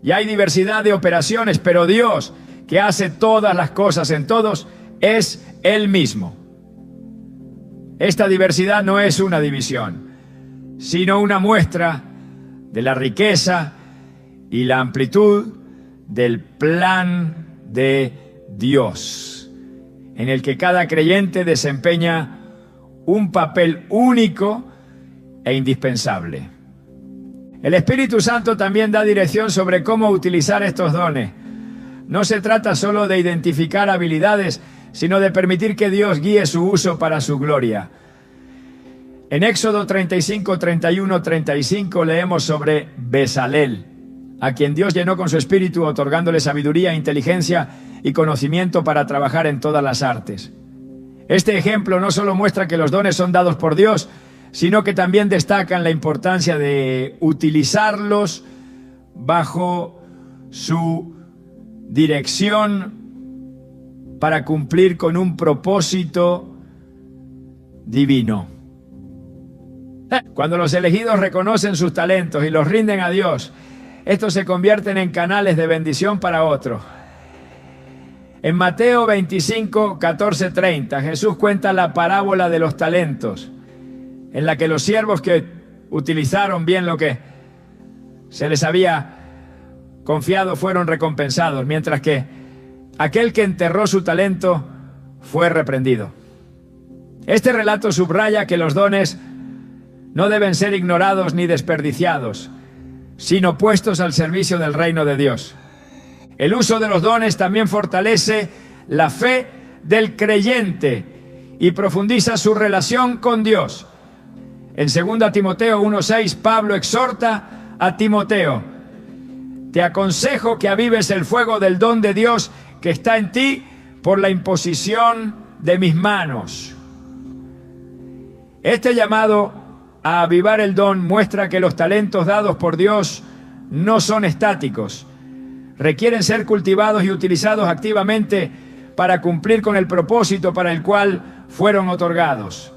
Y hay diversidad de operaciones, pero Dios, que hace todas las cosas en todos, es el mismo. Esta diversidad no es una división, sino una muestra de la riqueza y la amplitud del plan de Dios, en el que cada creyente desempeña un papel único e indispensable. El Espíritu Santo también da dirección sobre cómo utilizar estos dones. No se trata solo de identificar habilidades, sino de permitir que Dios guíe su uso para su gloria. En Éxodo 35, 31, 35 leemos sobre Bezalel, a quien Dios llenó con su espíritu, otorgándole sabiduría, inteligencia y conocimiento para trabajar en todas las artes. Este ejemplo no solo muestra que los dones son dados por Dios, sino que también destacan la importancia de utilizarlos bajo su dirección para cumplir con un propósito divino. Cuando los elegidos reconocen sus talentos y los rinden a Dios, estos se convierten en canales de bendición para otros. En Mateo 25, 14, 30, Jesús cuenta la parábola de los talentos, en la que los siervos que utilizaron bien lo que se les había confiado fueron recompensados, mientras que aquel que enterró su talento fue reprendido. Este relato subraya que los dones no deben ser ignorados ni desperdiciados, sino puestos al servicio del reino de Dios. El uso de los dones también fortalece la fe del creyente y profundiza su relación con Dios. En 2 Timoteo 1:6, Pablo exhorta a Timoteo: te aconsejo que avives el fuego del don de Dios que está en ti por la imposición de mis manos. Este llamado a avivar el don muestra que los talentos dados por Dios no son estáticos. Requieren ser cultivados y utilizados activamente para cumplir con el propósito para el cual fueron otorgados.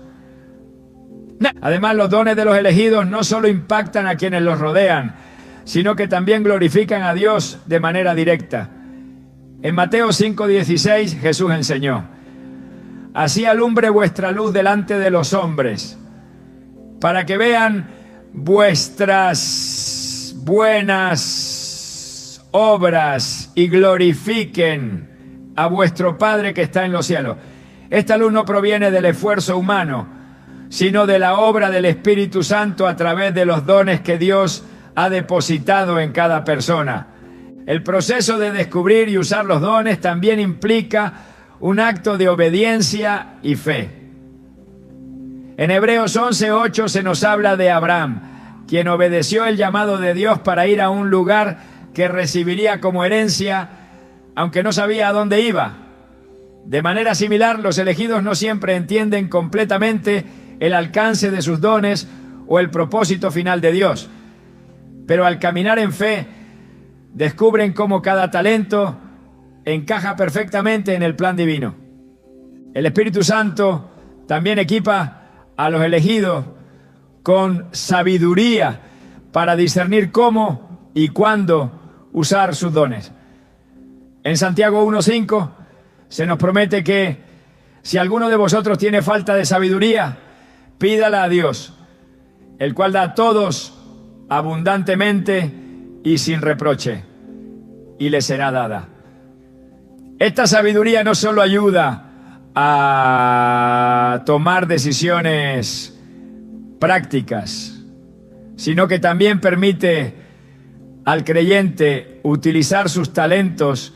Además, los dones de los elegidos no solo impactan a quienes los rodean, sino que también glorifican a Dios de manera directa. En Mateo 5:16 Jesús enseñó: así alumbre vuestra luz delante de los hombres, para que vean vuestras buenas obras y glorifiquen a vuestro Padre que está en los cielos. Esta luz no proviene del esfuerzo humano, sino de la obra del Espíritu Santo a través de los dones que Dios ha depositado en cada persona. El proceso de descubrir y usar los dones también implica un acto de obediencia y fe. En Hebreos 11:8 se nos habla de Abraham, quien obedeció el llamado de Dios para ir a un lugar que recibiría como herencia, aunque no sabía a dónde iba. De manera similar, los elegidos no siempre entienden completamente el alcance de sus dones o el propósito final de Dios, pero al caminar en fe, descubren cómo cada talento encaja perfectamente en el plan divino. El Espíritu Santo también equipa a los elegidos con sabiduría para discernir cómo y cuándo usar sus dones. En Santiago 1:5 se nos promete que si alguno de vosotros tiene falta de sabiduría, pídala a Dios, el cual da a todos abundantemente y sin reproche, y le será dada. Esta sabiduría no solo ayuda a tomar decisiones prácticas, sino que también permite al creyente utilizar sus talentos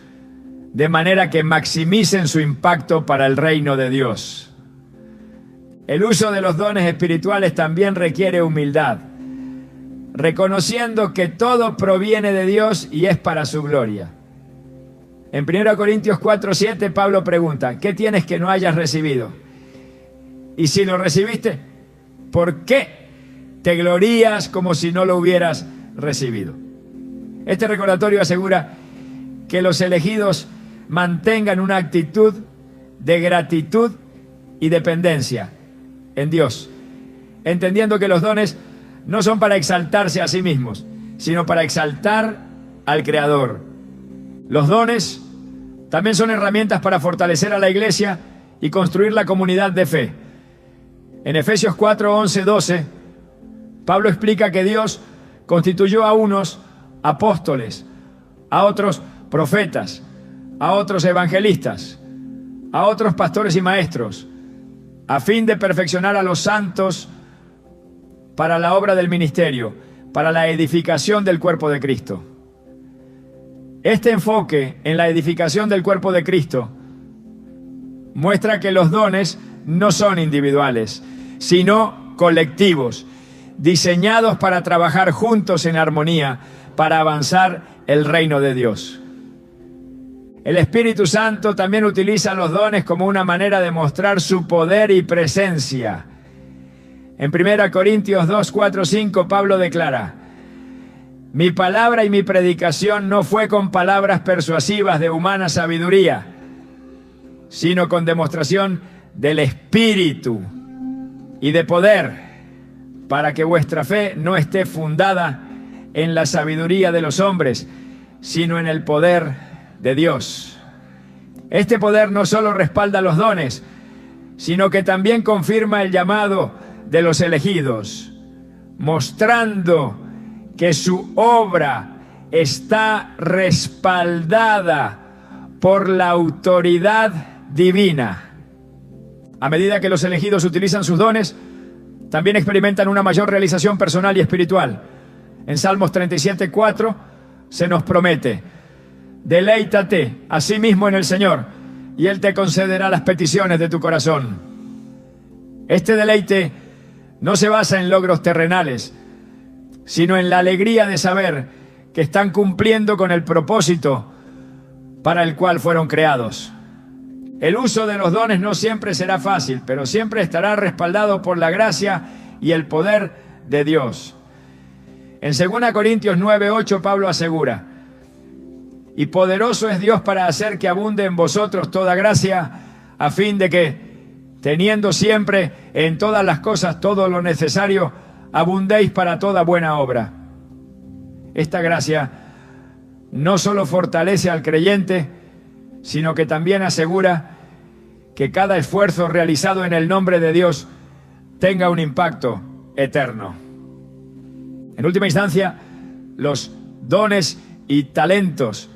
de manera que maximicen su impacto para el reino de Dios. El uso de los dones espirituales también requiere humildad, reconociendo que todo proviene de Dios y es para su gloria. En 1 Corintios 4:7 Pablo pregunta: ¿qué tienes que no hayas recibido? Y si lo recibiste, ¿por qué te glorías como si no lo hubieras recibido? Este recordatorio asegura que los elegidos mantengan una actitud de gratitud y dependencia en Dios, entendiendo que los dones no son para exaltarse a sí mismos, sino para exaltar al Creador. Los dones también son herramientas para fortalecer a la iglesia y construir la comunidad de fe. En Efesios 4:11-12, Pablo explica que Dios constituyó a unos apóstoles, a otros profetas, a otros evangelistas, a otros pastores y maestros, a fin de perfeccionar a los santos para la obra del ministerio, para la edificación del cuerpo de Cristo. Este enfoque en la edificación del cuerpo de Cristo muestra que los dones no son individuales, sino colectivos, diseñados para trabajar juntos en armonía, para avanzar el reino de Dios. El Espíritu Santo también utiliza los dones como una manera de mostrar su poder y presencia. En 1 Corintios 2, 4, 5, Pablo declara: mi palabra y mi predicación no fue con palabras persuasivas de humana sabiduría, sino con demostración del Espíritu y de poder, para que vuestra fe no esté fundada en la sabiduría de los hombres, sino en el poder de Dios. Este poder no solo respalda los dones, sino que también confirma el llamado de los elegidos, mostrando que su obra está respaldada por la autoridad divina. A medida que los elegidos utilizan sus dones, también experimentan una mayor realización personal y espiritual. En Salmos 37:4 se nos promete: Deleítate a sí mismo en el Señor y Él te concederá las peticiones de tu corazón. Este deleite no se basa en logros terrenales, sino en la alegría de saber que están cumpliendo con el propósito para el cual fueron creados. El uso de los dones no siempre será fácil, pero siempre estará respaldado por la gracia y el poder de Dios. En 2 Corintios 9:8 Pablo asegura: y poderoso es Dios para hacer que abunde en vosotros toda gracia, a fin de que, teniendo siempre en todas las cosas todo lo necesario, abundéis para toda buena obra. Esta gracia no solo fortalece al creyente, sino que también asegura que cada esfuerzo realizado en el nombre de Dios tenga un impacto eterno. En última instancia, los dones y talentos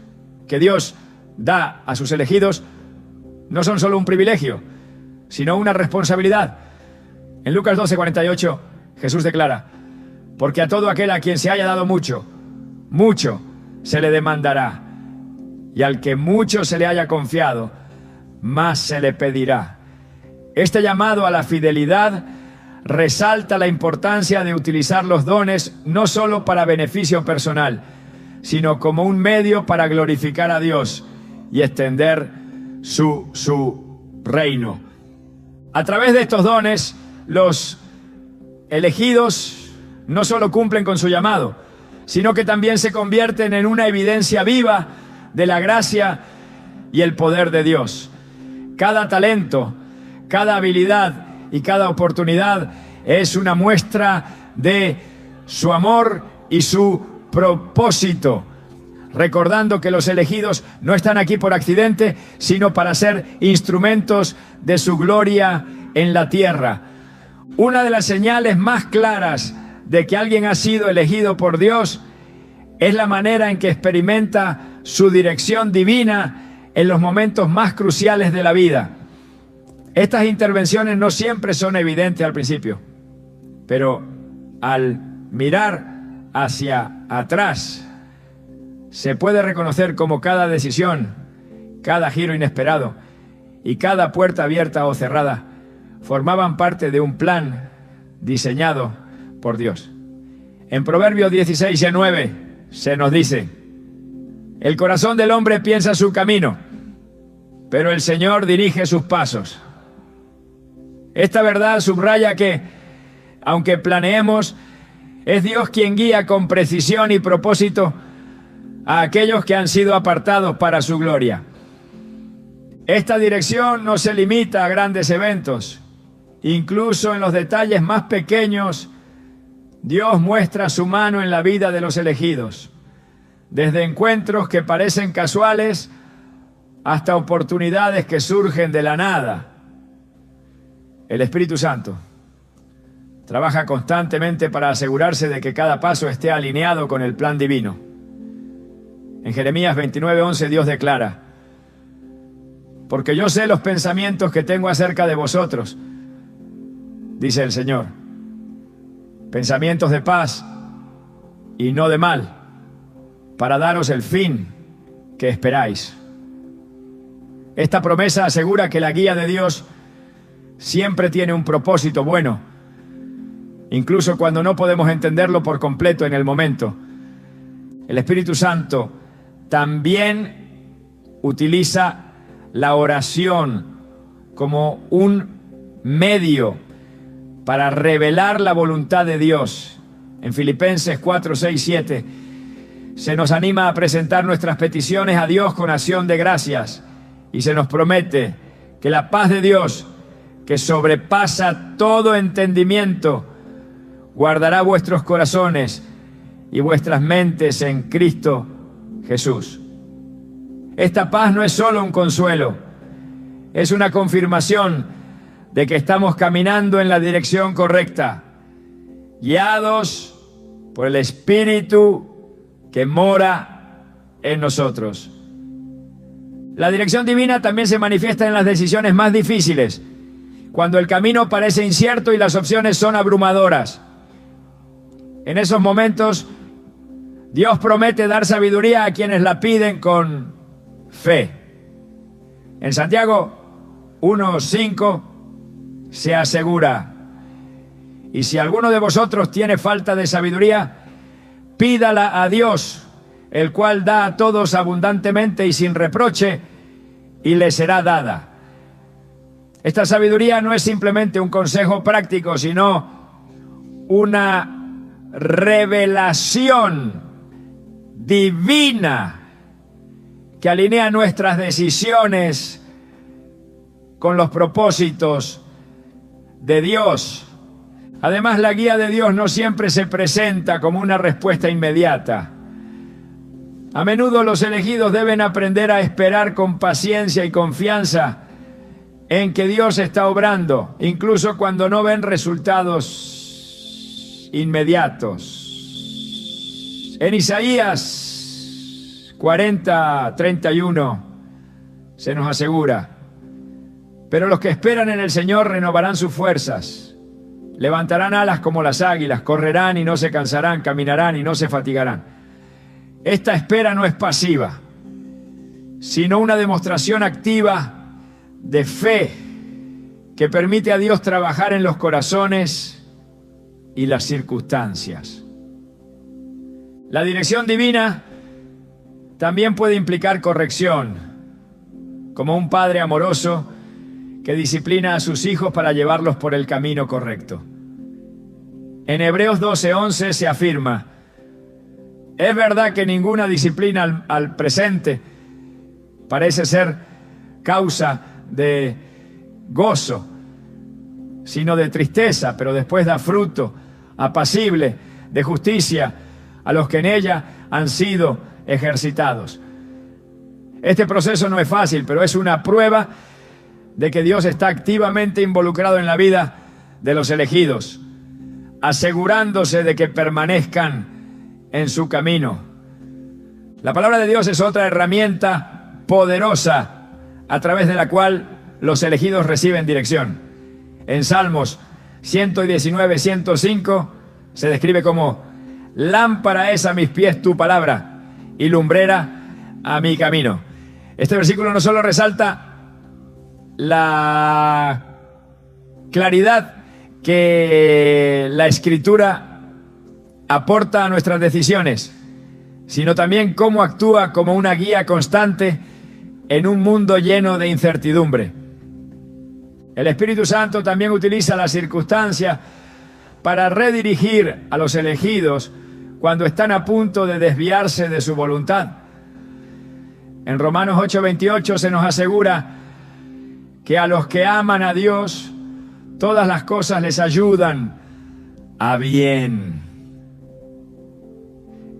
que Dios da a sus elegidos no son solo un privilegio, sino una responsabilidad. En Lucas 12:48, Jesús declara: porque a todo aquel a quien se haya dado mucho, mucho se le demandará, y al que mucho se le haya confiado, más se le pedirá. Este llamado a la fidelidad resalta la importancia de utilizar los dones no solo para beneficio personal, sino como un medio para glorificar a Dios y extender su reino. A través de estos dones, los elegidos no solo cumplen con su llamado, sino que también se convierten en una evidencia viva de la gracia y el poder de Dios. Cada talento, cada habilidad y cada oportunidad es una muestra de su amor y su propósito, recordando que los elegidos no están aquí por accidente, sino para ser instrumentos de su gloria en la tierra. Una de las señales más claras de que alguien ha sido elegido por Dios es la manera en que experimenta su dirección divina en los momentos más cruciales de la vida. Estas intervenciones no siempre son evidentes al principio, pero al mirar hacia atrás, se puede reconocer cómo cada decisión, cada giro inesperado y cada puerta abierta o cerrada formaban parte de un plan diseñado por Dios. En Proverbios 16:9 se nos dice: el corazón del hombre piensa su camino, pero el Señor dirige sus pasos. Esta verdad subraya que, aunque planeemos, es Dios quien guía con precisión y propósito a aquellos que han sido apartados para su gloria. Esta dirección no se limita a grandes eventos. Incluso en los detalles más pequeños, Dios muestra su mano en la vida de los elegidos. Desde encuentros que parecen casuales hasta oportunidades que surgen de la nada. El Espíritu Santo trabaja constantemente para asegurarse de que cada paso esté alineado con el plan divino. En Jeremías 29:11 Dios declara: porque yo sé los pensamientos que tengo acerca de vosotros, dice el Señor, pensamientos de paz y no de mal, para daros el fin que esperáis. Esta promesa asegura que la guía de Dios siempre tiene un propósito bueno, incluso cuando no podemos entenderlo por completo en el momento. El Espíritu Santo también utiliza la oración como un medio para revelar la voluntad de Dios. En Filipenses 4:6-7 se nos anima a presentar nuestras peticiones a Dios con acción de gracias y se nos promete que la paz de Dios, que sobrepasa todo entendimiento, guardará vuestros corazones y vuestras mentes en Cristo Jesús. Esta paz no es solo un consuelo, es una confirmación de que estamos caminando en la dirección correcta, guiados por el Espíritu que mora en nosotros. La dirección divina también se manifiesta en las decisiones más difíciles, cuando el camino parece incierto y las opciones son abrumadoras. En esos momentos, Dios promete dar sabiduría a quienes la piden con fe. En Santiago 1:5 se asegura: y si alguno de vosotros tiene falta de sabiduría, pídala a Dios, el cual da a todos abundantemente y sin reproche, y le será dada. Esta sabiduría no es simplemente un consejo práctico, sino una revelación divina que alinea nuestras decisiones con los propósitos de Dios. Además, la guía de Dios no siempre se presenta como una respuesta inmediata. A menudo los elegidos deben aprender a esperar con paciencia y confianza en que Dios está obrando, incluso cuando no ven resultados inmediatos. En Isaías 40:31 se nos asegura: pero los que esperan en el Señor renovarán sus fuerzas, levantarán alas como las águilas, correrán y no se cansarán, caminarán y no se fatigarán. Esta espera no es pasiva, sino una demostración activa de fe que permite a Dios trabajar en los corazones y las circunstancias. La dirección divina también puede implicar corrección, como un padre amoroso que disciplina a sus hijos para llevarlos por el camino correcto. En Hebreos 12:11 se afirma: es verdad que ninguna disciplina al presente parece ser causa de gozo, sino de tristeza, pero después da fruto apacible de justicia a los que en ella han sido ejercitados. Este proceso no es fácil, pero es una prueba de que Dios está activamente involucrado en la vida de los elegidos, asegurándose de que permanezcan en su camino. La palabra de Dios es otra herramienta poderosa a través de la cual los elegidos reciben dirección. En Salmos 119:105 se describe como: lámpara es a mis pies tu palabra y lumbrera a mi camino. Este versículo no solo resalta la claridad que la Escritura aporta a nuestras decisiones, sino también cómo actúa como una guía constante en un mundo lleno de incertidumbre. El Espíritu Santo también utiliza las circunstancias para redirigir a los elegidos cuando están a punto de desviarse de su voluntad. En Romanos 8:28 se nos asegura que a los que aman a Dios, todas las cosas les ayudan a bien.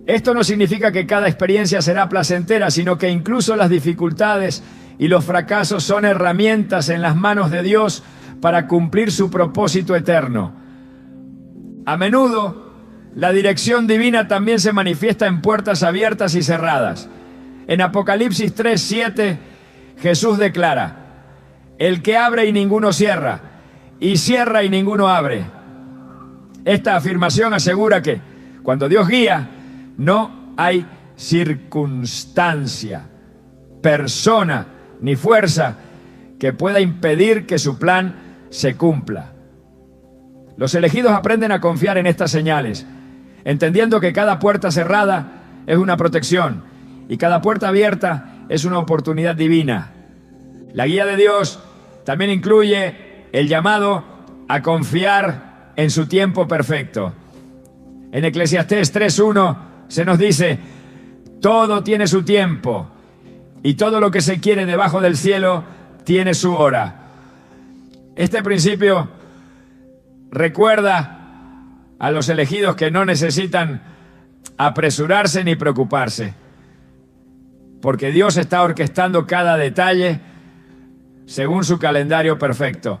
Esto no significa que cada experiencia será placentera, sino que incluso las dificultades y los fracasos son herramientas en las manos de Dios para cumplir su propósito eterno. A menudo, la dirección divina también se manifiesta en puertas abiertas y cerradas. En Apocalipsis 3:7, Jesús declara: el que abre y ninguno cierra, y cierra y ninguno abre. Esta afirmación asegura que cuando Dios guía, no hay circunstancia, persona ni fuerza que pueda impedir que su plan se cumpla. Los elegidos aprenden a confiar en estas señales, entendiendo que cada puerta cerrada es una protección y cada puerta abierta es una oportunidad divina. La guía de Dios también incluye el llamado a confiar en su tiempo perfecto. En Eclesiastés 3:1 se nos dice: todo tiene su tiempo y todo lo que se quiere debajo del cielo tiene su hora. Este principio recuerda a los elegidos que no necesitan apresurarse ni preocuparse, porque Dios está orquestando cada detalle según su calendario perfecto.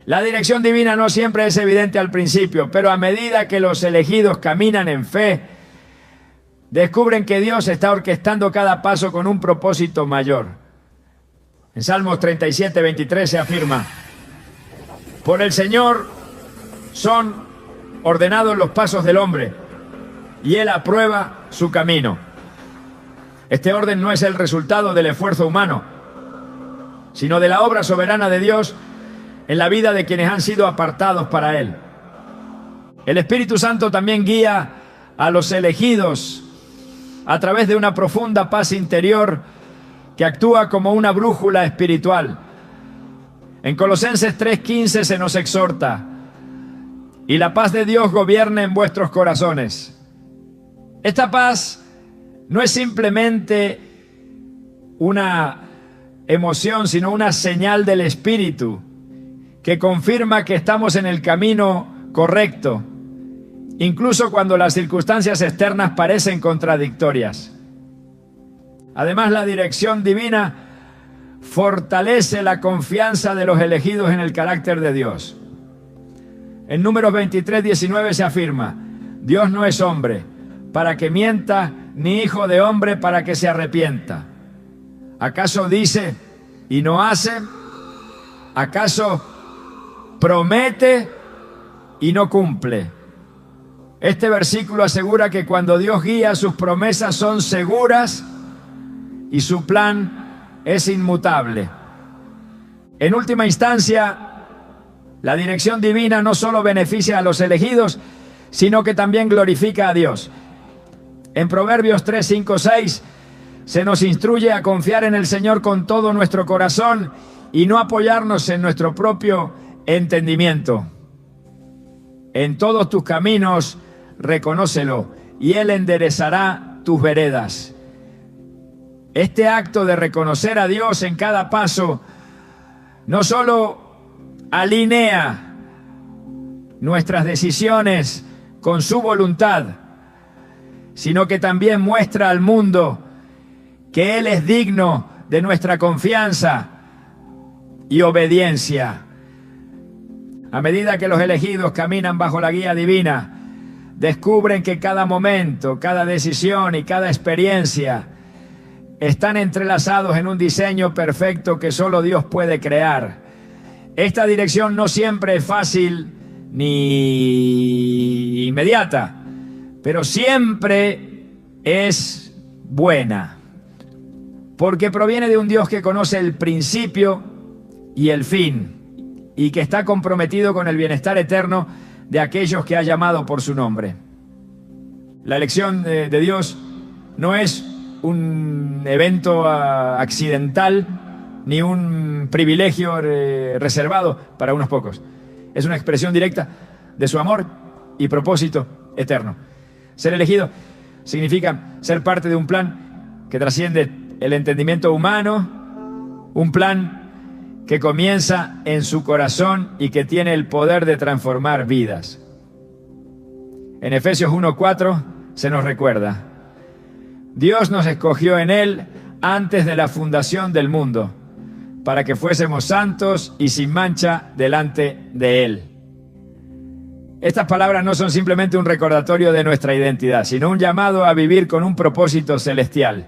La dirección divina no siempre es evidente al principio, pero a medida que los elegidos caminan en fe, descubren que Dios está orquestando cada paso con un propósito mayor. En Salmos 37:23 se afirma: por el Señor son ordenados los pasos del hombre, y Él aprueba su camino. Este orden no es el resultado del esfuerzo humano, sino de la obra soberana de Dios en la vida de quienes han sido apartados para Él. El Espíritu Santo también guía a los elegidos a través de una profunda paz interior que actúa como una brújula espiritual. En Colosenses 3:15 se nos exhorta: y la paz de Dios gobierne en vuestros corazones. Esta paz no es simplemente una emoción, sino una señal del Espíritu que confirma que estamos en el camino correcto, incluso cuando las circunstancias externas parecen contradictorias. Además, la dirección divina fortalece la confianza de los elegidos en el carácter de Dios. En Números 23:19 se afirma: Dios no es hombre para que mienta, ni hijo de hombre para que se arrepienta. ¿Acaso dice y no hace? ¿Acaso promete y no cumple? Este versículo asegura que cuando Dios guía, sus promesas son seguras y su plan es inmutable. En última instancia, la dirección divina no solo beneficia a los elegidos, sino que también glorifica a Dios. En Proverbios 3, 5, 6 se nos instruye a confiar en el Señor con todo nuestro corazón y no apoyarnos en nuestro propio entendimiento. En todos tus caminos reconócelo y Él enderezará tus veredas. Este acto de reconocer a Dios en cada paso no solo alinea nuestras decisiones con su voluntad, sino que también muestra al mundo que Él es digno de nuestra confianza y obediencia. A medida que los elegidos caminan bajo la guía divina, descubren que cada momento, cada decisión y cada experiencia están entrelazados en un diseño perfecto que solo Dios puede crear. Esta dirección no siempre es fácil ni inmediata, pero siempre es buena, porque proviene de un Dios que conoce el principio y el fin, y que está comprometido con el bienestar eterno de aquellos que ha llamado por su nombre. La elección de Dios no es un evento accidental, ni un privilegio reservado para unos pocos. Es una expresión directa de su amor y propósito eterno. Ser elegido significa ser parte de un plan que trasciende el entendimiento humano, un plan que comienza en su corazón y que tiene el poder de transformar vidas. En Efesios 1:4 se nos recuerda: Dios nos escogió en Él antes de la fundación del mundo, para que fuésemos santos y sin mancha delante de Él. Estas palabras no son simplemente un recordatorio de nuestra identidad, sino un llamado a vivir con un propósito celestial.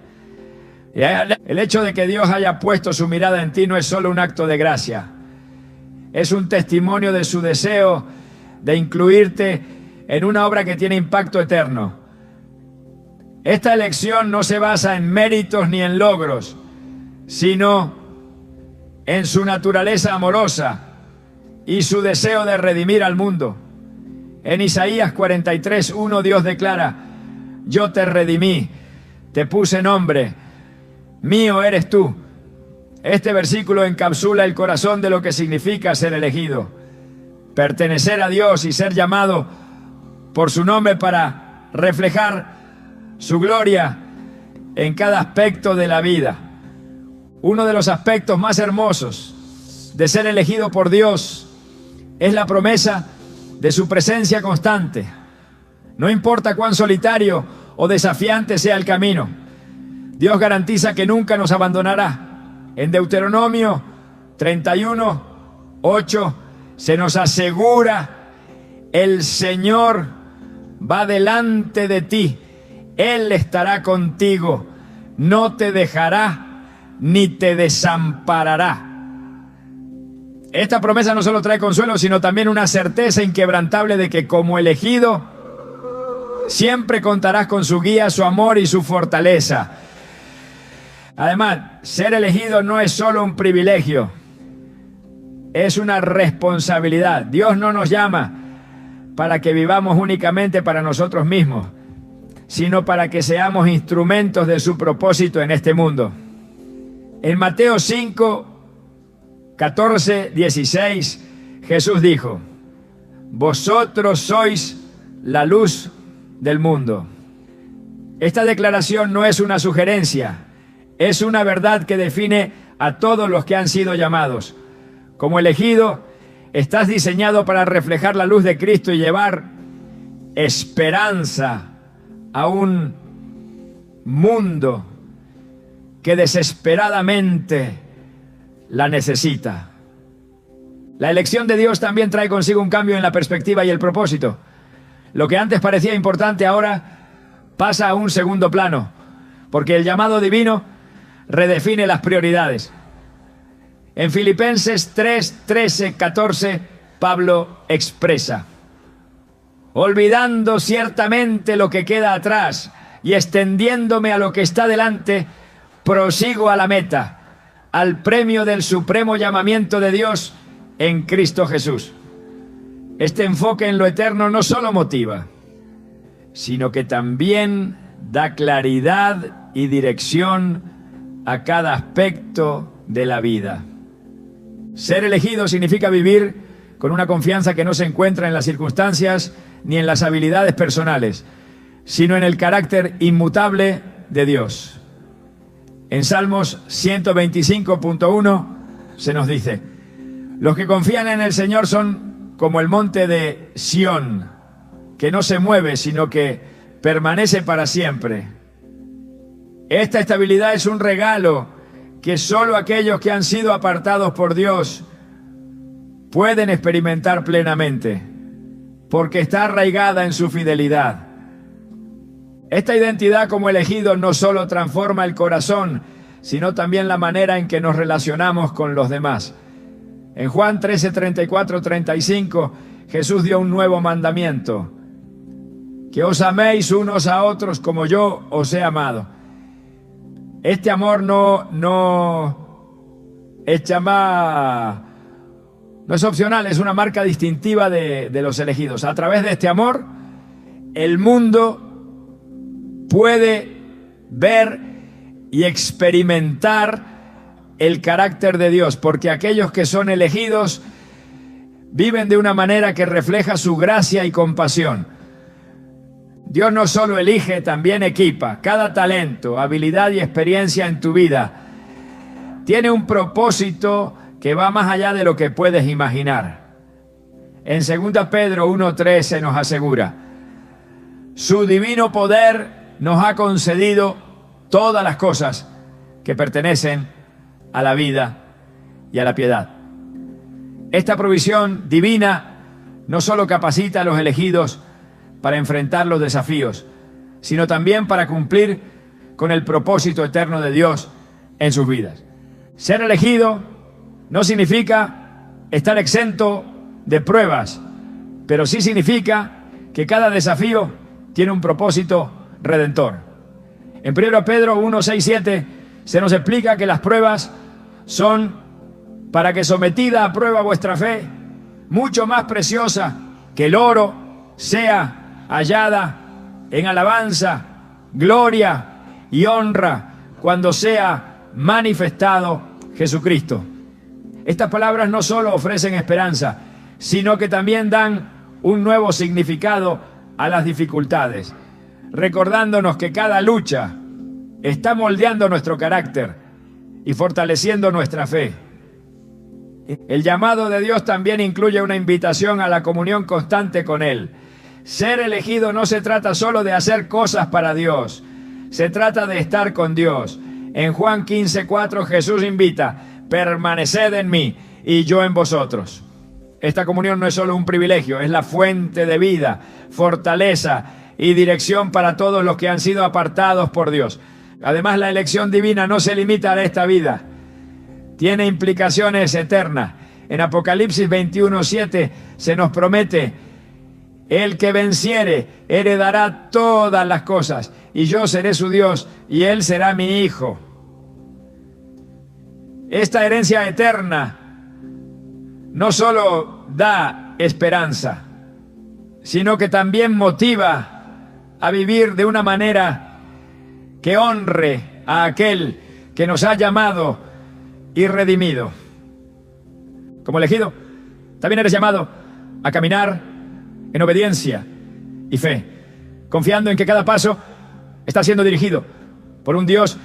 El hecho de que Dios haya puesto su mirada en ti no es solo un acto de gracia, es un testimonio de su deseo de incluirte en una obra que tiene impacto eterno. Esta elección no se basa en méritos ni en logros, sino en su naturaleza amorosa y su deseo de redimir al mundo. En Isaías 43:1 Dios declara: yo te redimí, te puse nombre, mío eres tú. Este versículo encapsula el corazón de lo que significa ser elegido, pertenecer a Dios y ser llamado por su nombre para reflejar su gloria en cada aspecto de la vida. Uno de los aspectos más hermosos de ser elegido por Dios es la promesa de su presencia constante. No importa cuán solitario o desafiante sea el camino, Dios garantiza que nunca nos abandonará. En Deuteronomio 31:8 se nos asegura: el Señor va delante de ti, Él estará contigo, no te dejará ni te desamparará. Esta promesa no solo trae consuelo, sino también una certeza inquebrantable de que como elegido siempre contarás con su guía, su amor y su fortaleza. Además, ser elegido no es solo un privilegio, es una responsabilidad. Dios no nos llama para que vivamos únicamente para nosotros mismos, sino para que seamos instrumentos de su propósito en este mundo. En Mateo 5, 14, 16, Jesús dijo: vosotros sois la luz del mundo. Esta declaración no es una sugerencia, es una verdad que define a todos los que han sido llamados. Como elegido, estás diseñado para reflejar la luz de Cristo y llevar esperanza a un mundo que desesperadamente la necesita. La elección de Dios también trae consigo un cambio en la perspectiva y el propósito. Lo que antes parecía importante ahora pasa a un segundo plano, porque el llamado divino redefine las prioridades. En Filipenses 3, 13, 14, Pablo expresa: olvidando ciertamente lo que queda atrás y extendiéndome a lo que está delante, prosigo a la meta, al premio del supremo llamamiento de Dios en Cristo Jesús. Este enfoque en lo eterno no solo motiva, sino que también da claridad y dirección a cada aspecto de la vida. Ser elegido significa vivir con una confianza que no se encuentra en las circunstancias ni en las habilidades personales, sino en el carácter inmutable de Dios. En Salmos 125.1 se nos dice: los que confían en el Señor son como el monte de Sión, que no se mueve, sino que permanece para siempre. Esta estabilidad es un regalo que solo aquellos que han sido apartados por Dios pueden experimentar plenamente, porque está arraigada en su fidelidad. Esta identidad como elegido no solo transforma el corazón, sino también la manera en que nos relacionamos con los demás. En Juan 13, 34, 35, Jesús dio un nuevo mandamiento: que os améis unos a otros como yo os he amado. Este amor no es opcional, es una marca distintiva de los elegidos. A través de este amor, el mundo puede ver y experimentar el carácter de Dios, porque aquellos que son elegidos viven de una manera que refleja su gracia y compasión. Dios no solo elige, también equipa. Cada talento, habilidad y experiencia en tu vida tiene un propósito que va más allá de lo que puedes imaginar. En 2 Pedro 1:3 se nos asegura: su divino poder nos ha concedido todas las cosas que pertenecen a la vida y a la piedad. Esta provisión divina no solo capacita a los elegidos para enfrentar los desafíos, sino también para cumplir con el propósito eterno de Dios en sus vidas. Ser elegido no significa estar exento de pruebas, pero sí significa que cada desafío tiene un propósito redentor. En 1 Pedro 1, 6, 7 se nos explica que las pruebas son para que, sometida a prueba vuestra fe, mucho más preciosa que el oro, sea hallada en alabanza, gloria y honra cuando sea manifestado Jesucristo. Estas palabras no solo ofrecen esperanza, sino que también dan un nuevo significado a las dificultades, recordándonos que cada lucha está moldeando nuestro carácter y fortaleciendo nuestra fe. El llamado de Dios también incluye una invitación a la comunión constante con Él. Ser elegido no se trata solo de hacer cosas para Dios, se trata de estar con Dios. En Juan 15:4 Jesús invita: permaneced en mí y yo en vosotros. Esta comunión no es solo un privilegio, es la fuente de vida, fortaleza y dirección para todos los que han sido apartados por Dios. Además, la elección divina no se limita a esta vida, tiene implicaciones eternas. En Apocalipsis 21:7 se nos promete: el que venciere heredará todas las cosas, y yo seré su Dios, y él será mi hijo. Esta herencia eterna no solo da esperanza, sino que también motiva a vivir de una manera que honre a aquel que nos ha llamado y redimido. Como elegido, también eres llamado a caminar en obediencia y fe, confiando en que cada paso está siendo dirigido por un Dios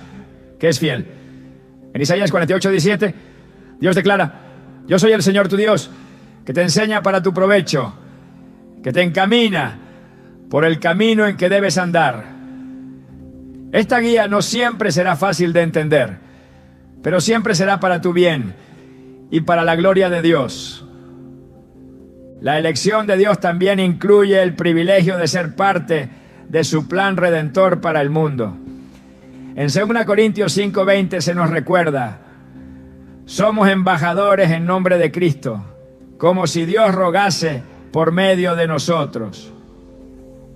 que es fiel. En Isaías 48:17, Dios declara: yo soy el Señor tu Dios, que te enseña para tu provecho, que te encamina por el camino en que debes andar. Esta guía no siempre será fácil de entender, pero siempre será para tu bien y para la gloria de Dios. La elección de Dios también incluye el privilegio de ser parte de su plan redentor para el mundo. En 2 Corintios 5:20 se nos recuerda: somos embajadores en nombre de Cristo, como si Dios rogase por medio de nosotros.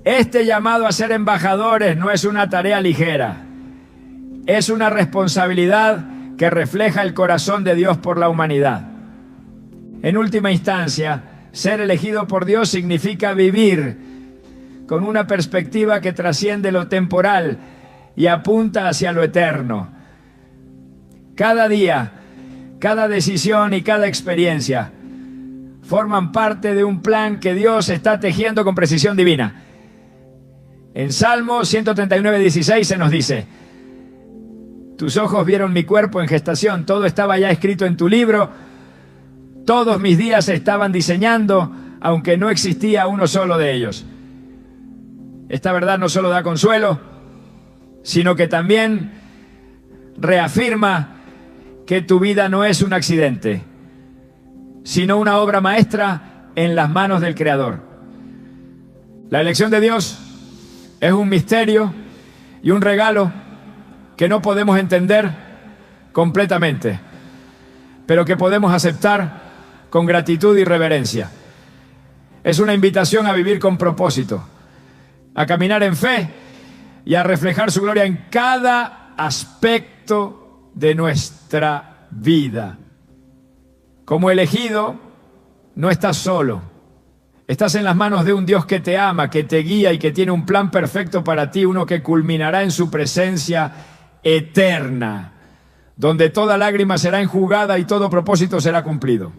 Este llamado a ser embajadores no es una tarea ligera, es una responsabilidad que refleja el corazón de Dios por la humanidad. En última instancia, ser elegido por Dios significa vivir con una perspectiva que trasciende lo temporal y apunta hacia lo eterno. Cada día, cada decisión y cada experiencia forman parte de un plan que Dios está tejiendo con precisión divina. En Salmo 139:16 se nos dice: tus ojos vieron mi cuerpo en gestación, todo estaba ya escrito en tu libro, todos mis días se estaban diseñando, aunque no existía uno solo de ellos. Esta verdad no solo da consuelo, sino que también reafirma que tu vida no es un accidente, sino una obra maestra en las manos del Creador. La elección de Dios es un misterio y un regalo que no podemos entender completamente, pero que podemos aceptar con gratitud y reverencia. Es una invitación a vivir con propósito, a caminar en fe y a reflejar su gloria en cada aspecto de nuestra vida. Como elegido, no estás solo. Estás en las manos de un Dios que te ama, que te guía y que tiene un plan perfecto para ti, uno que culminará en su presencia eterna, donde toda lágrima será enjugada y todo propósito será cumplido.